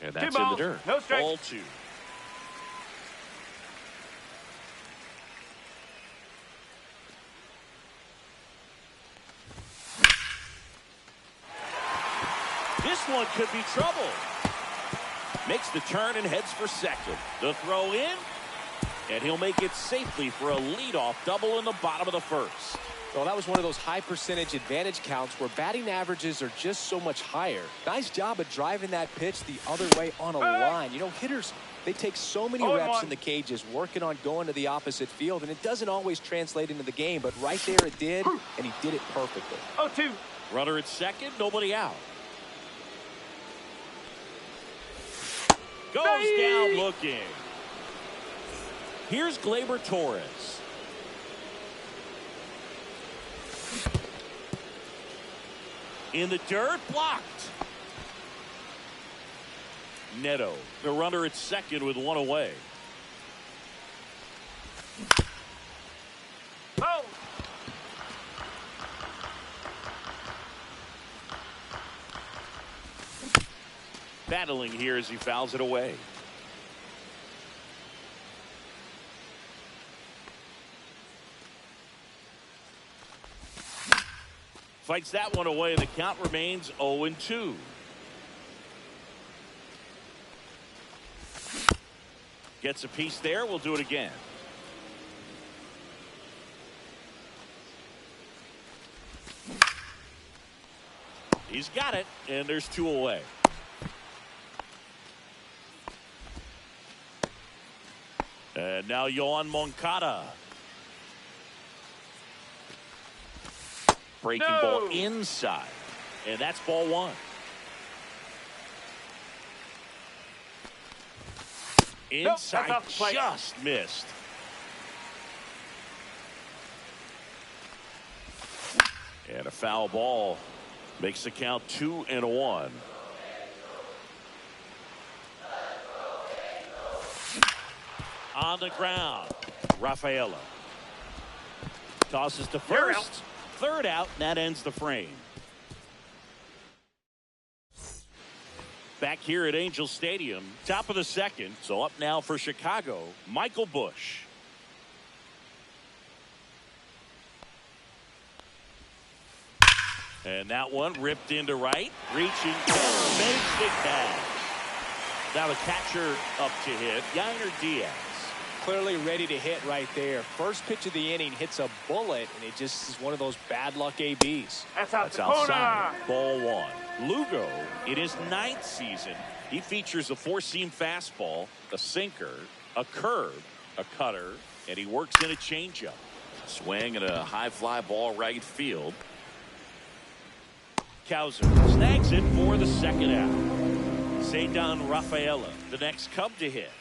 And that's in the dirt. No strike. Ball 2. This one could be trouble. Makes the turn and heads for second. The throw in, and he'll make it safely for a leadoff double in the bottom of the first. Well, that was one of those high percentage advantage counts where batting averages are just so much higher. Nice job of driving that pitch the other way on a line. You know, hitters They take so many 0-1. reps in the cages working on going to the opposite field, and it doesn't always translate into the game, but right there it did, and he did it perfectly. 0-2. Runner at second, nobody out. Goes down looking. Here's Gleyber Torres. In the dirt, blocked. Neto, the runner at second with one away. Oh. Battling here as he fouls it away. Fights that one away. The count remains 0-2. Gets a piece there. We'll do it again. He's got it, and there's two away. And now Yoan Moncada. Breaking ball inside. And that's ball one. Inside, just missed. And a foul ball makes the count 2-1. On the ground, Rafaela tosses to first. Third out, and that ends the frame. Back here at Angel Stadium, top of the second. So up now for Chicago, Michael Busch. And that one ripped into right, reaching, makes the catch. Now the catcher up to hit, Yainer Diaz. Clearly ready to hit right there. First pitch of the inning hits a bullet, and it just is one of those bad luck ABs. That's outside. Ball one. Lugo, in his 9th season, he features a four-seam fastball, a sinker, a curve, a cutter, and he works in a changeup. Swing and a high fly ball right field. Cowser snags it for the second out. Ceddanne Rafaela, the next Cub to hit.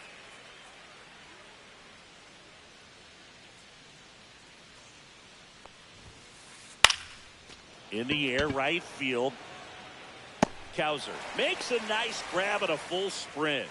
In the air, right field. Cowser makes a nice grab at a full sprint.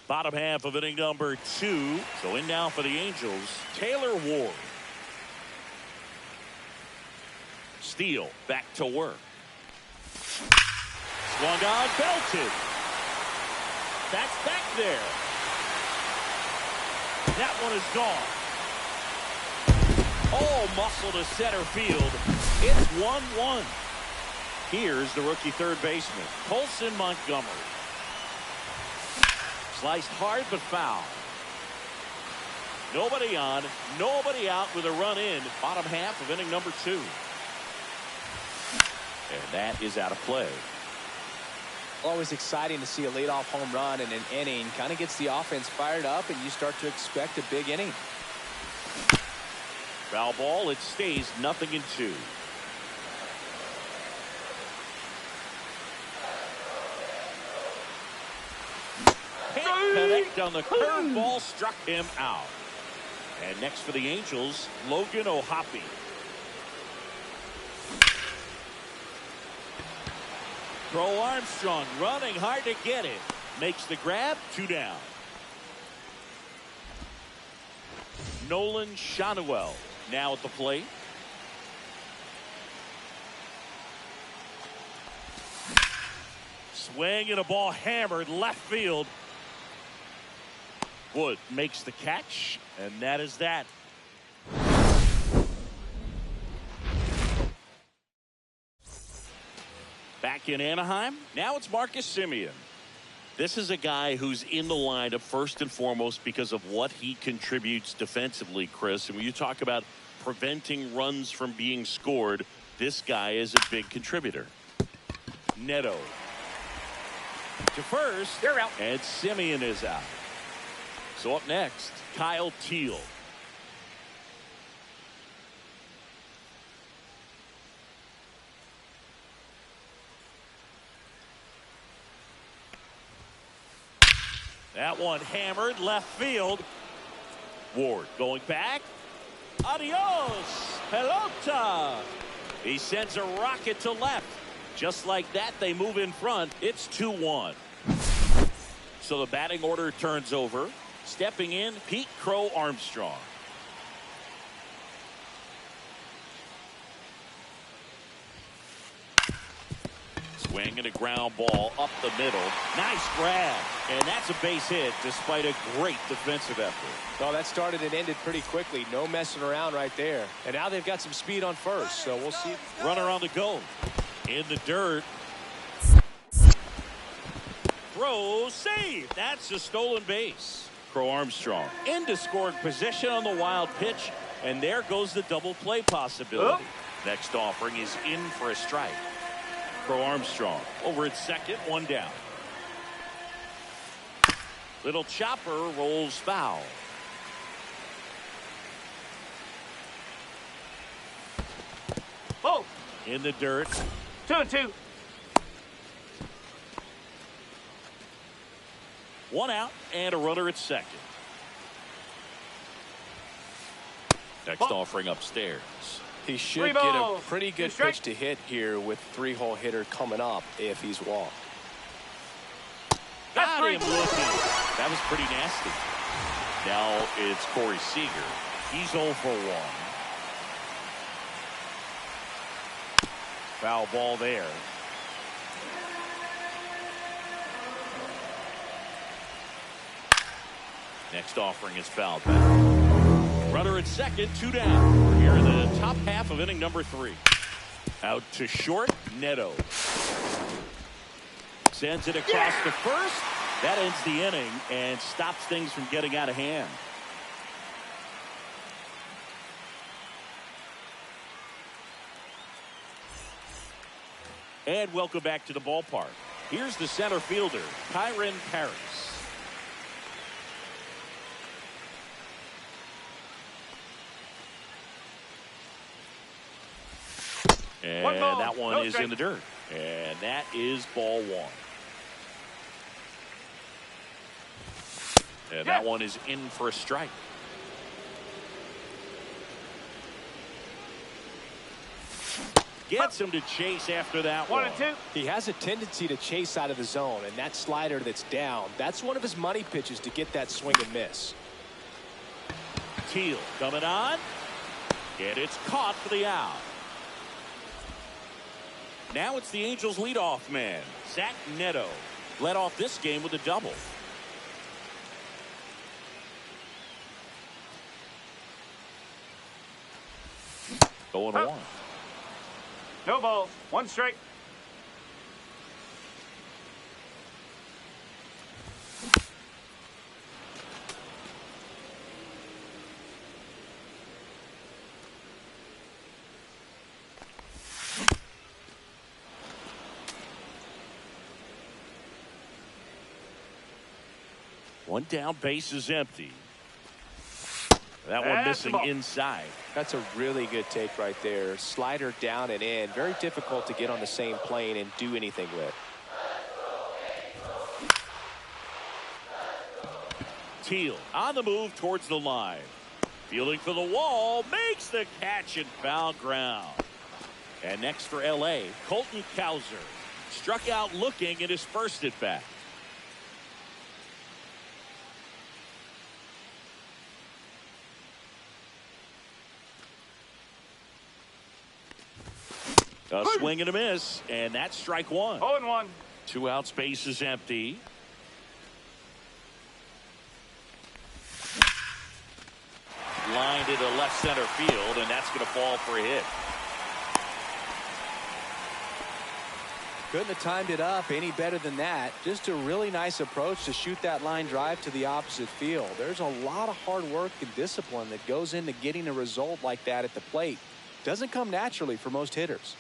Bottom half of inning number 2. So in now for the Angels, Taylor Ward. Steele back to work. Swung on, belted. That's back there. That one is gone. All muscle to center field. It's 1-1. Here's the rookie third baseman, Colson Montgomery. Sliced hard but foul. Nobody on, nobody out with a run in. Bottom half of inning number 2. And that is out of play. Always exciting to see a leadoff home run in an inning. Kind of gets the offense fired up, and you start to expect a big inning. Foul ball. It stays 0-2. Can't connect on the curveball, struck him out. And next for the Angels, Logan O'Hoppe. Crow Armstrong running hard to get it. Makes the grab, 2 down. Nolan Schanuel now at the plate. Swing and a ball hammered left field. Wood makes the catch, and that is that. Back in Anaheim, now it's Marcus Semien. This is a guy who's in the lineup first and foremost because of what he contributes defensively, Chris. And when you talk about preventing runs from being scored, this guy is a big contributor. Neto to first. You're out. And Simeon is out. So up next, Kyle Teal. That one hammered left field. Ward going back. Adios, pelota. He sends a rocket to left. Just like that, they move in front. It's 2-1. So the batting order turns over. Stepping in, Pete Crow Armstrong. Swinging a ground ball up the middle. Nice grab. And that's a base hit despite a great defensive effort. Well, that started and ended pretty quickly. No messing around right there. And now they've got some speed on first, so we'll see. Runner on the go. In the dirt. Throw, save. That's a stolen base. Crow Armstrong into scoring position on the wild pitch. And there goes the double play possibility. Next offering is in for a strike. Crow Armstrong over at second, one down. Little chopper rolls foul. Oh, In the dirt. 2-2. One out and a runner at second. Next offering upstairs. He should get a pretty good pitch to hit here with three-hole hitter coming up if he's walked. Got him looking. That was pretty nasty. Now it's Corey Seager. He's 0 for 1. Foul ball there. Next offering is fouled back. Runner at second, 2 down. We're here in the top half of inning number 3. Out to short, Neto. Sends it across to first. That ends the inning and stops things from getting out of hand. And welcome back to the ballpark. Here's the center fielder, Kyren Paris. And that one is in the dirt. And that is ball 1. And that one is in for a strike. Gets him to chase after that one. 1-2. He has a tendency to chase out of the zone, and that slider that's down, that's one of his money pitches to get that swing and miss. Teal coming on. And it's caught for the out. Now it's the Angels leadoff man, Zach Neto. Led off this game with a double. Going 1. No balls. 1 strike. One down, base is empty. That one missing inside. That's a really good take right there. Slider down and in. Very difficult to get on the same plane and do anything with. Teal on the move towards the line. Fielding for the wall. Makes the catch and foul ground. And next for L.A., Colton Cowser. Struck out looking at his first at bat. A swing and a miss, and that's strike 1. 0-1. 2 outs, base is empty. Lined into left center field, and that's going to fall for a hit. Couldn't have timed it up any better than that. Just a really nice approach to shoot that line drive to the opposite field. There's a lot of hard work and discipline that goes into getting a result like that at the plate. Doesn't come naturally for most hitters.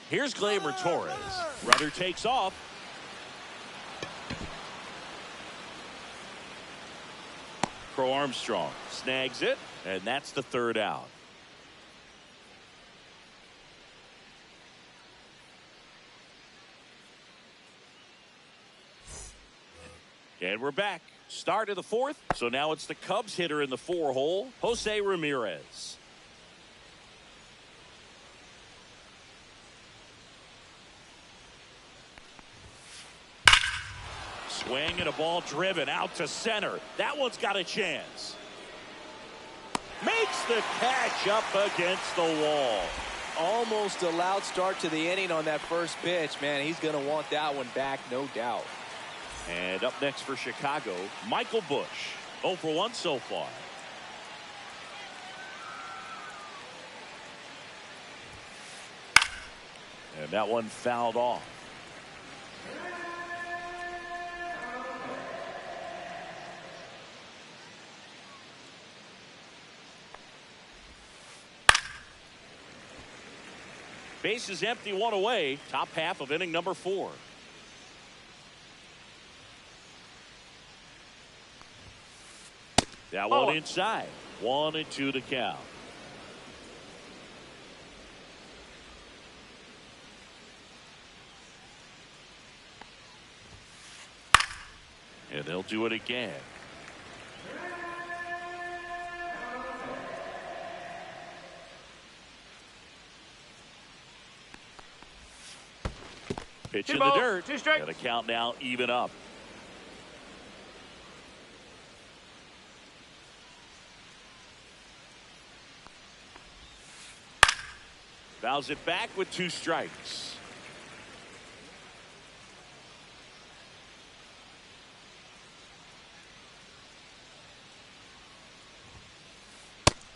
Here's Gleyber Torres. Runner takes off. Crow Armstrong snags it, and that's the third out. And we're back. Start of the fourth. So now it's the Cubs hitter in the 4-hole, Jose Ramirez. Swing and a ball driven out to center. That one's got a chance. Makes the catch up against the wall. Almost a loud start to the inning on that first pitch. Man, he's going to want that one back, no doubt. And up next for Chicago, Michael Busch. 0 for 1 so far. And that one fouled off. Base is empty, one away. Top half of inning number 4. That one inside. 1-2 to count. And they'll do it again. Pitch in the dirt. 2 strikes. And a count now even up. Fouls it back with 2 strikes.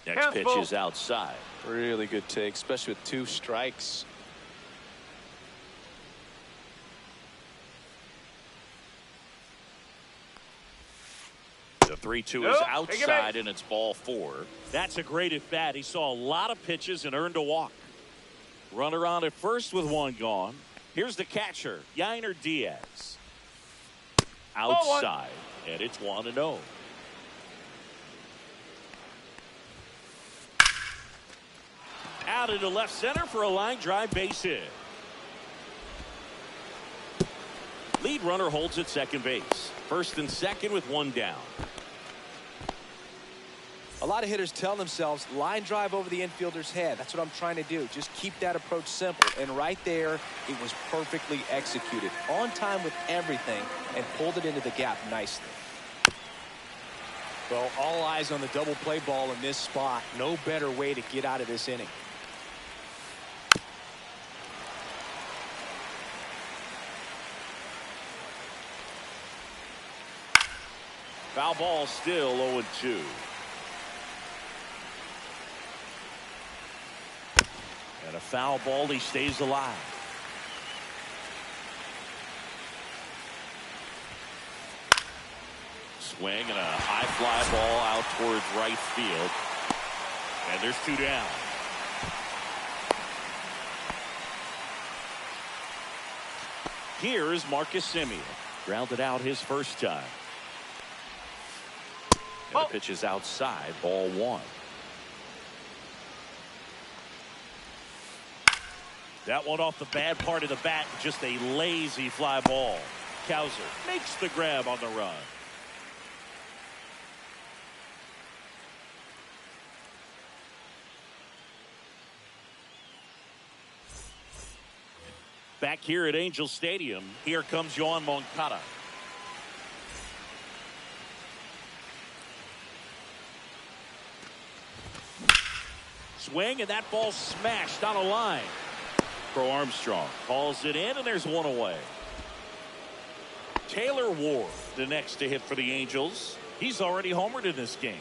Next pitch is outside. Really good take, especially with 2 strikes. The 3-2 is outside, and it's ball 4. That's a great at bat. He saw a lot of pitches and earned a walk. Runner on at first with 1 gone. Here's the catcher, Yainer Diaz. Outside, and it's 1-0. Out into left center for a line drive base hit. Lead runner holds at second base. First and second with 1 down. A lot of hitters tell themselves line drive over the infielder's head. That's what I'm trying to do. Just keep that approach simple. And right there, it was perfectly executed. On time with everything and pulled it into the gap nicely. Well, all eyes on the double play ball in this spot. No better way to get out of this inning. Foul ball still 0-2. And a foul ball, he stays alive. Swing and a high fly ball out towards right field. And there's 2 down. Here is Marcus Semien. Grounded out his first time. And the pitch is outside, ball 1. That one off the bad part of the bat, just a lazy fly ball. Cowser makes the grab on the run. Back here at Angel Stadium, here comes Yoan Moncada. Swing, and that ball smashed on a line. Crow Armstrong calls it in, and there's 1 away. Taylor Ward, the next to hit for the Angels. He's already homered in this game.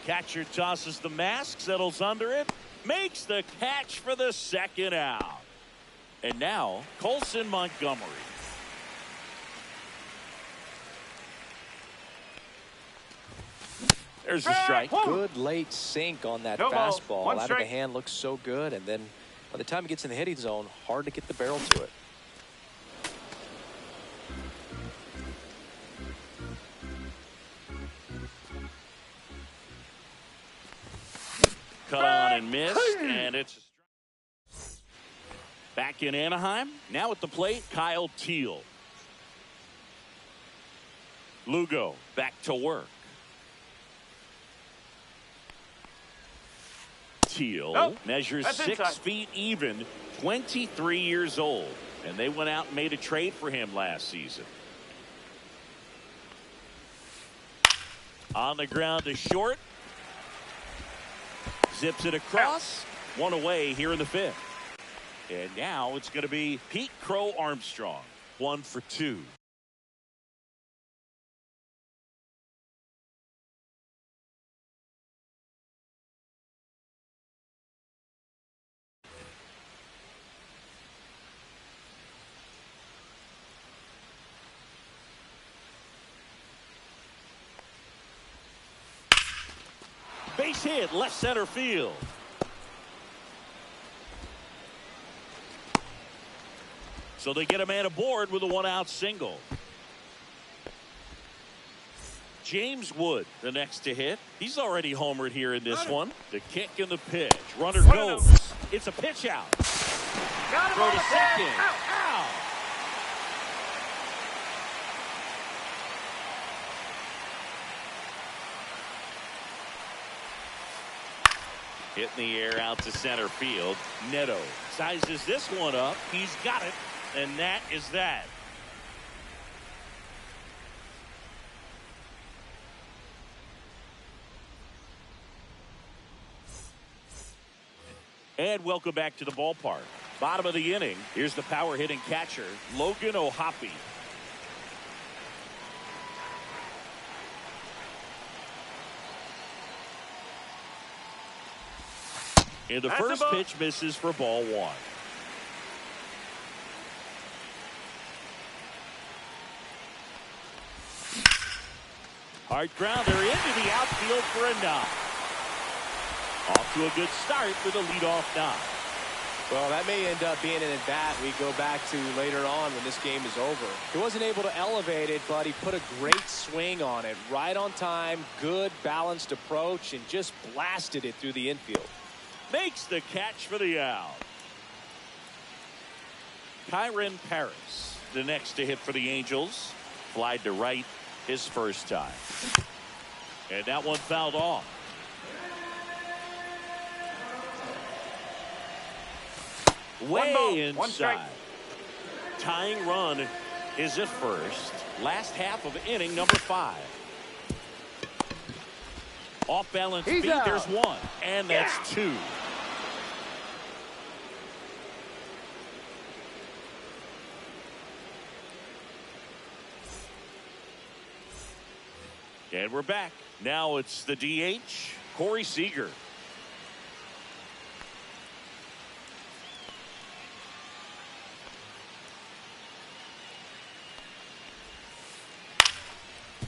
Catcher tosses the mask, settles under it, makes the catch for the second out. And now Colson Montgomery. There's a strike. Good late sink on that No balls. fastball. One Out of strike. the hand looks so good, and then by the time it gets in the hitting zone, hard to get the barrel to it. Cut on and missed, and it's a strike. Back in Anaheim, now at the plate, Kyle Teel. Lugo back to work. Teel Nope. measures That's 6 inside. feet even, 23 years old, and they went out and made a trade for him last season. On the ground to short. Zips it across. One away here in the 5th. And now it's going to be Pete Crow Armstrong. 1 for 2. Base hit, left center field. So they get a man aboard with a 1-out single. James Wood, the next to hit. He's already homered here in this one. The kick and the pitch. Runner goes. It's a pitch out. Got him Throw on to the second. tag. Out. Out. Hit in the air out to center field. Neto sizes this one up. He's got it. And that is that. And welcome back to the ballpark. Bottom of the inning. Here's the power hitting catcher, Logan O'Hoppe. And the That's a first ball. pitch misses for ball 1. Hard grounder into the outfield for a knock. Off to a good start with a leadoff knock. Well, that may end up being an at-bat we go back to later on when this game is over. He wasn't able to elevate it, but he put a great swing on it. Right on time, good balanced approach, and just blasted it through the infield. Makes the catch for the out. Kyren Paris, the next to hit for the Angels. Flied to right his first time. And that one fouled off. Way ball, inside. one strike. Tying run is at first. Last half of inning number 5. Off balance He's feet, out. there's 1. And that's 2. And we're back. Now it's the DH, Corey Seager.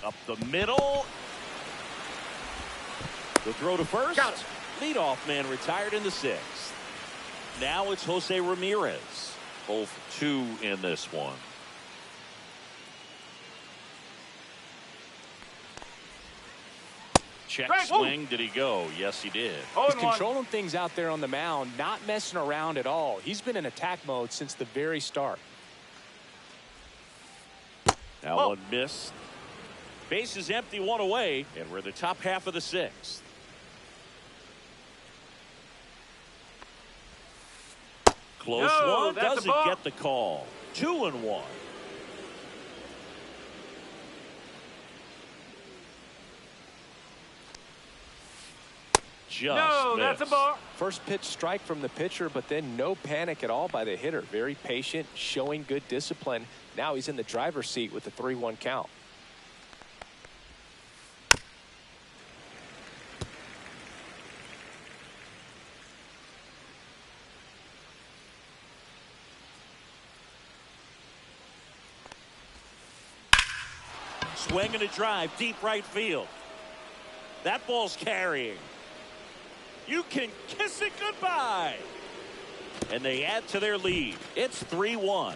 Up the middle. The throw to first. Got it. Leadoff man retired in the 6th. Now it's Jose Ramirez. 0 for 2 in this one. Check Strike, swing. Did he go? Yes, he did. Oh, He's and 1. controlling things out there on the mound, not messing around at all. He's been in attack mode since the very start. Now Oh. one missed. Base is empty, 1 away, and we're in the top half of the 6th. Close No, one, that's a doesn't ball. get the call. 2-1. Just No, missed. that's a ball. First pitch strike from the pitcher, but then no panic at all by the hitter. Very patient, showing good discipline. Now he's in the driver's seat with the 3-1 count. Swing and a drive deep right field. That ball's carrying. You can kiss it goodbye. And they add to their lead. It's 3-1.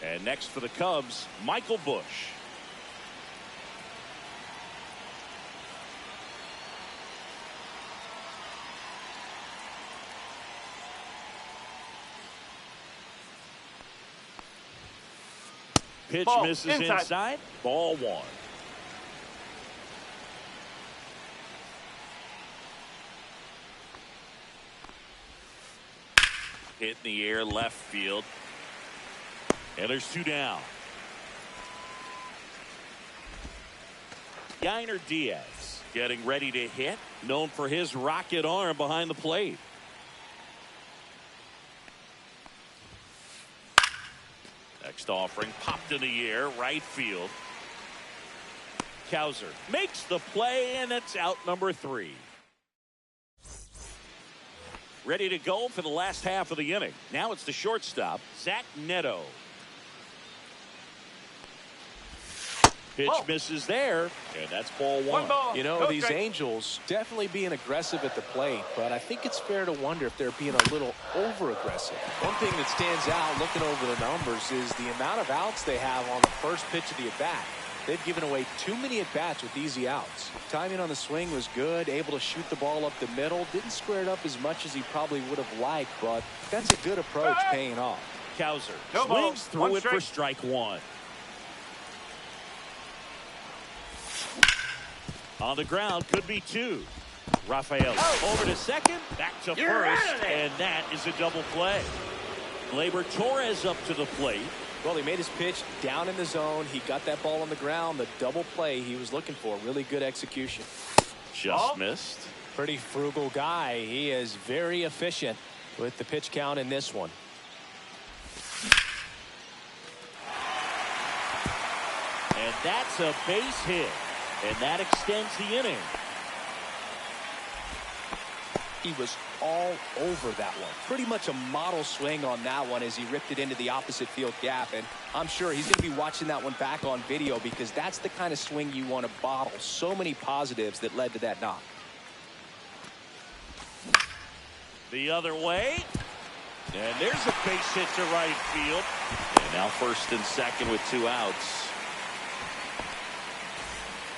And next for the Cubs, Michael Busch. Pitch Ball misses inside. Ball 1. Hit in the air left field. And there's 2 down. Yainer Diaz getting ready to hit. Known for his rocket arm behind the plate. Next offering popped in the air right field. Cowser makes the play, and it's out number 3. Ready to go for the last half of the inning. Now it's the shortstop, Zach Neto. Pitch misses there, and that's ball 1. Ball. You know, these Angels definitely being aggressive at the plate, but I think it's fair to wonder if they're being a little over-aggressive. One thing that stands out looking over the numbers is the amount of outs they have on the first pitch of the at-bat. They've given away too many at-bats with easy outs. Timing on the swing was good, able to shoot the ball up the middle. Didn't square it up as much as he probably would have liked, but that's a good approach paying off. Cowser ball. swings through it for strike 1. On the ground, could be 2. Rafael over to second, back to first, and that is a double play. Gleyber Torres up to the plate. Well, he made his pitch down in the zone. He got that ball on the ground. The double play he was looking for. Really good execution. Just missed. Pretty frugal guy. He is very efficient with the pitch count in this one. And that's a base hit. And that extends the inning. He was all over that one. Pretty much a model swing on that one as he ripped it into the opposite field gap. And I'm sure he's going to be watching that one back on video because that's the kind of swing you want to bottle. So many positives that led to that knock. The other way. And there's a base hit to right field. And now first and second with 2 outs.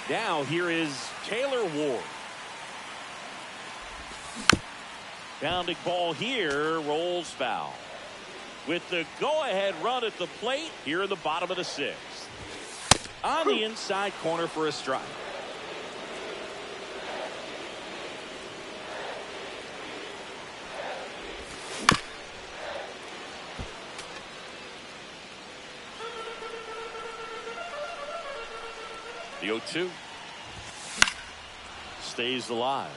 Now here is Taylor Ward. Pounding ball here, rolls foul. With the go-ahead run at the plate here in the bottom of the 6th. On the inside corner for a strike. The 0-2 stays alive.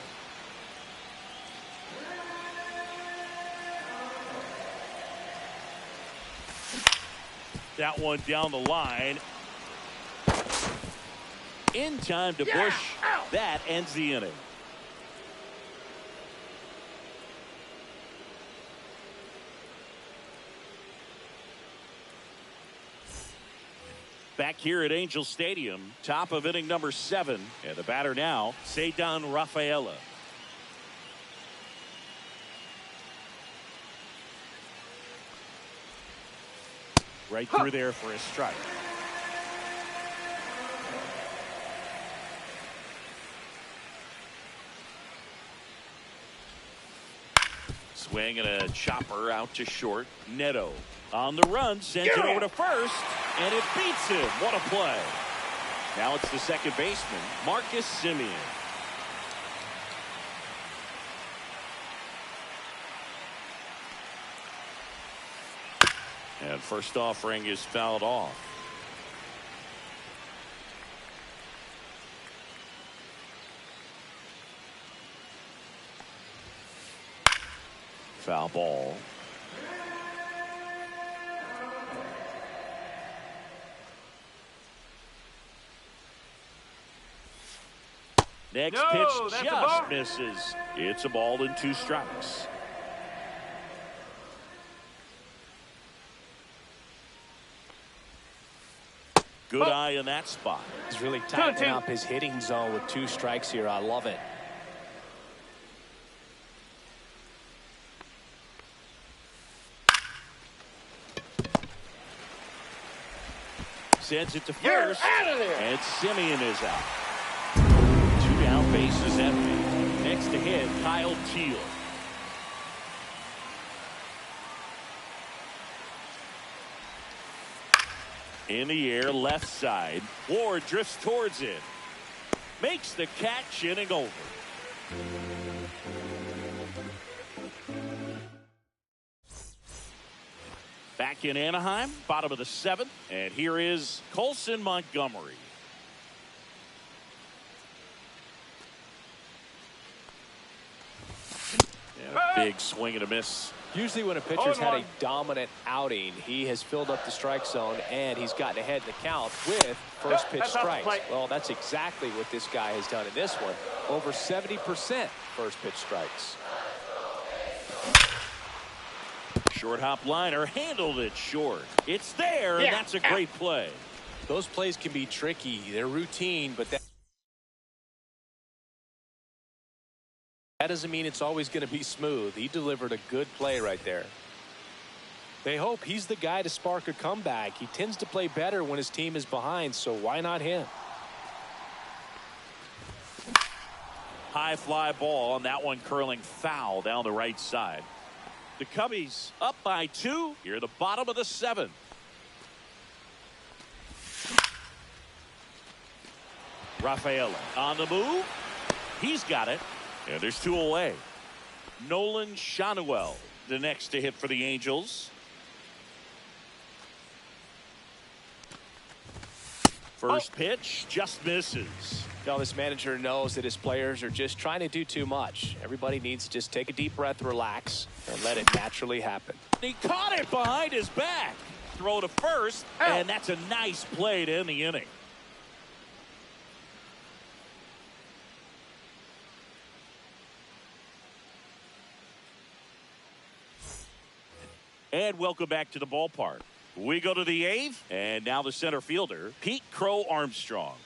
That one down the line. In time to Busch. That ends the inning. Back here at Angel Stadium, top of inning number 7. And the batter now, Ceddanne Rafaela. Right through there for a strike. Swing and a chopper out to short. Neto on the run, sends it over to first, and it beats him. What a play. Now it's the second baseman, Marcus Semien. And first offering is fouled off. Foul ball. Next pitch just misses. It's a ball and 2 strikes. Good eye in that spot. He's really tightening up his hitting zone with 2 strikes here. I love it. Sends it to first. And Simeon is out. 2 down, bases empty. Next to hit, Kyle Teel. In the air, left side. Ward drifts towards it. Makes the catch, inning over. Back in Anaheim, bottom of the 7th. And here is Colson Montgomery. And a big swing and a miss. Usually when a pitcher's had a dominant outing, he has filled up the strike zone and he's gotten ahead in the count with first pitch strikes. Well, that's exactly what this guy has done in this one. Over 70% first pitch strikes. Short hop liner, handled it short. It's there, and that's a great play. Those plays can be tricky. They're routine, but that doesn't mean it's always going to be smooth. He delivered a good play right there. They hope he's the guy to spark a comeback. He tends to play better when his team is behind, so why not him? High fly ball, and that one curling foul down the right side. The Cubbies up by 2 here at the bottom of the 7th. Rafaela on the move. He's got it. And there's 2 away. Nolan Schanuel, the next to hit for the Angels. First pitch just misses. Now this manager knows that his players are just trying to do too much. Everybody needs to just take a deep breath, relax, and let it naturally happen. He caught it behind his back. Throw to first, and that's a nice play to end the inning. And welcome back to the ballpark. We go to the 8th, and now the center fielder, Pete Crow Armstrong.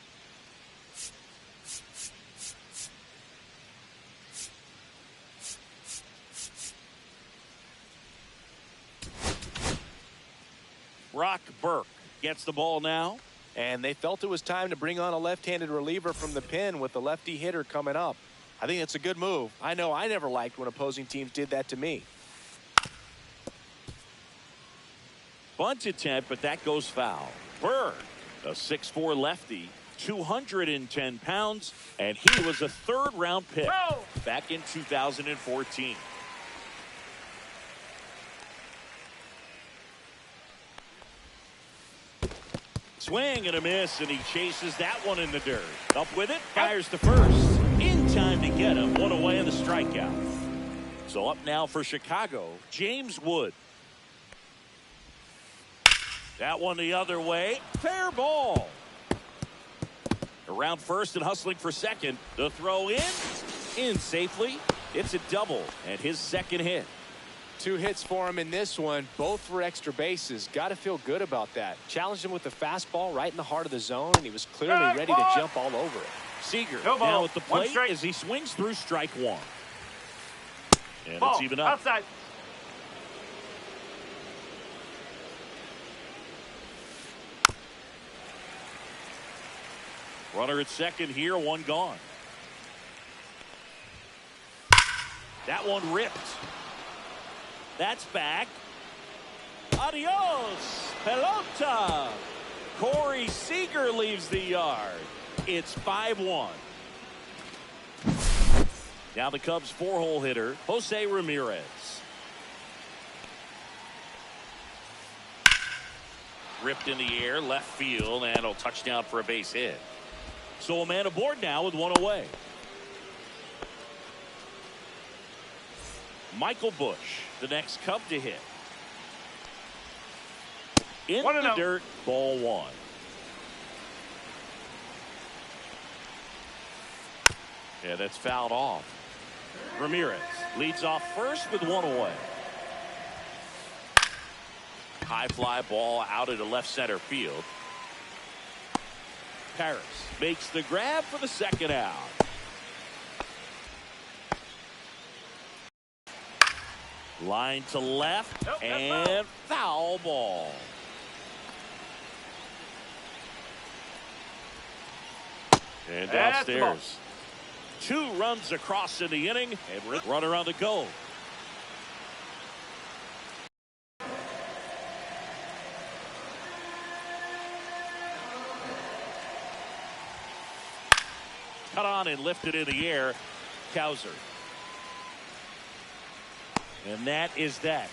Brock Burke gets the ball now. And they felt it was time to bring on a left-handed reliever from the pen with the lefty hitter coming up. I think it's a good move. I know I never liked when opposing teams did that to me. Bunt attempt, but that goes foul. Burke, a 6'4 lefty, 210 pounds, and he was a 3rd-round pick back in 2014. Swing and a miss, and he chases that one in the dirt. Up with it, fires to first. In time to get him, 1 away in the strikeout. So up now for Chicago, James Wood. That one the other way. Fair ball. Around first and hustling for second. The throw in safely. It's a double and his 2nd hit. 2 hits for him in this one, both for extra bases. Got to feel good about that. Challenged him with the fastball right in the heart of the zone, and he was clearly ready to jump all over it. Seager now at the plate as he swings through strike 1. And it's even up. Outside. Runner at second here, 1 gone. That one ripped. That's back. Adios, pelota. Corey Seager leaves the yard. It's 5-1. Now the Cubs' 4-hole hitter, Jose Ramirez. Ripped in the air, left field, and a touchdown for a base hit. So a man aboard now with 1 away. Michael Busch, the next Cub to hit. In the dirt, ball 1. Yeah, that's fouled off. Ramirez leads off first with 1 away. High fly ball out into left center field. Paris makes the grab for the second out. Line to left, Nope, and foul ball. And That's the ball. downstairs. 2 runs across in the inning, and runner on the go. Cut on and lifted in the air. Cowser. And that is that.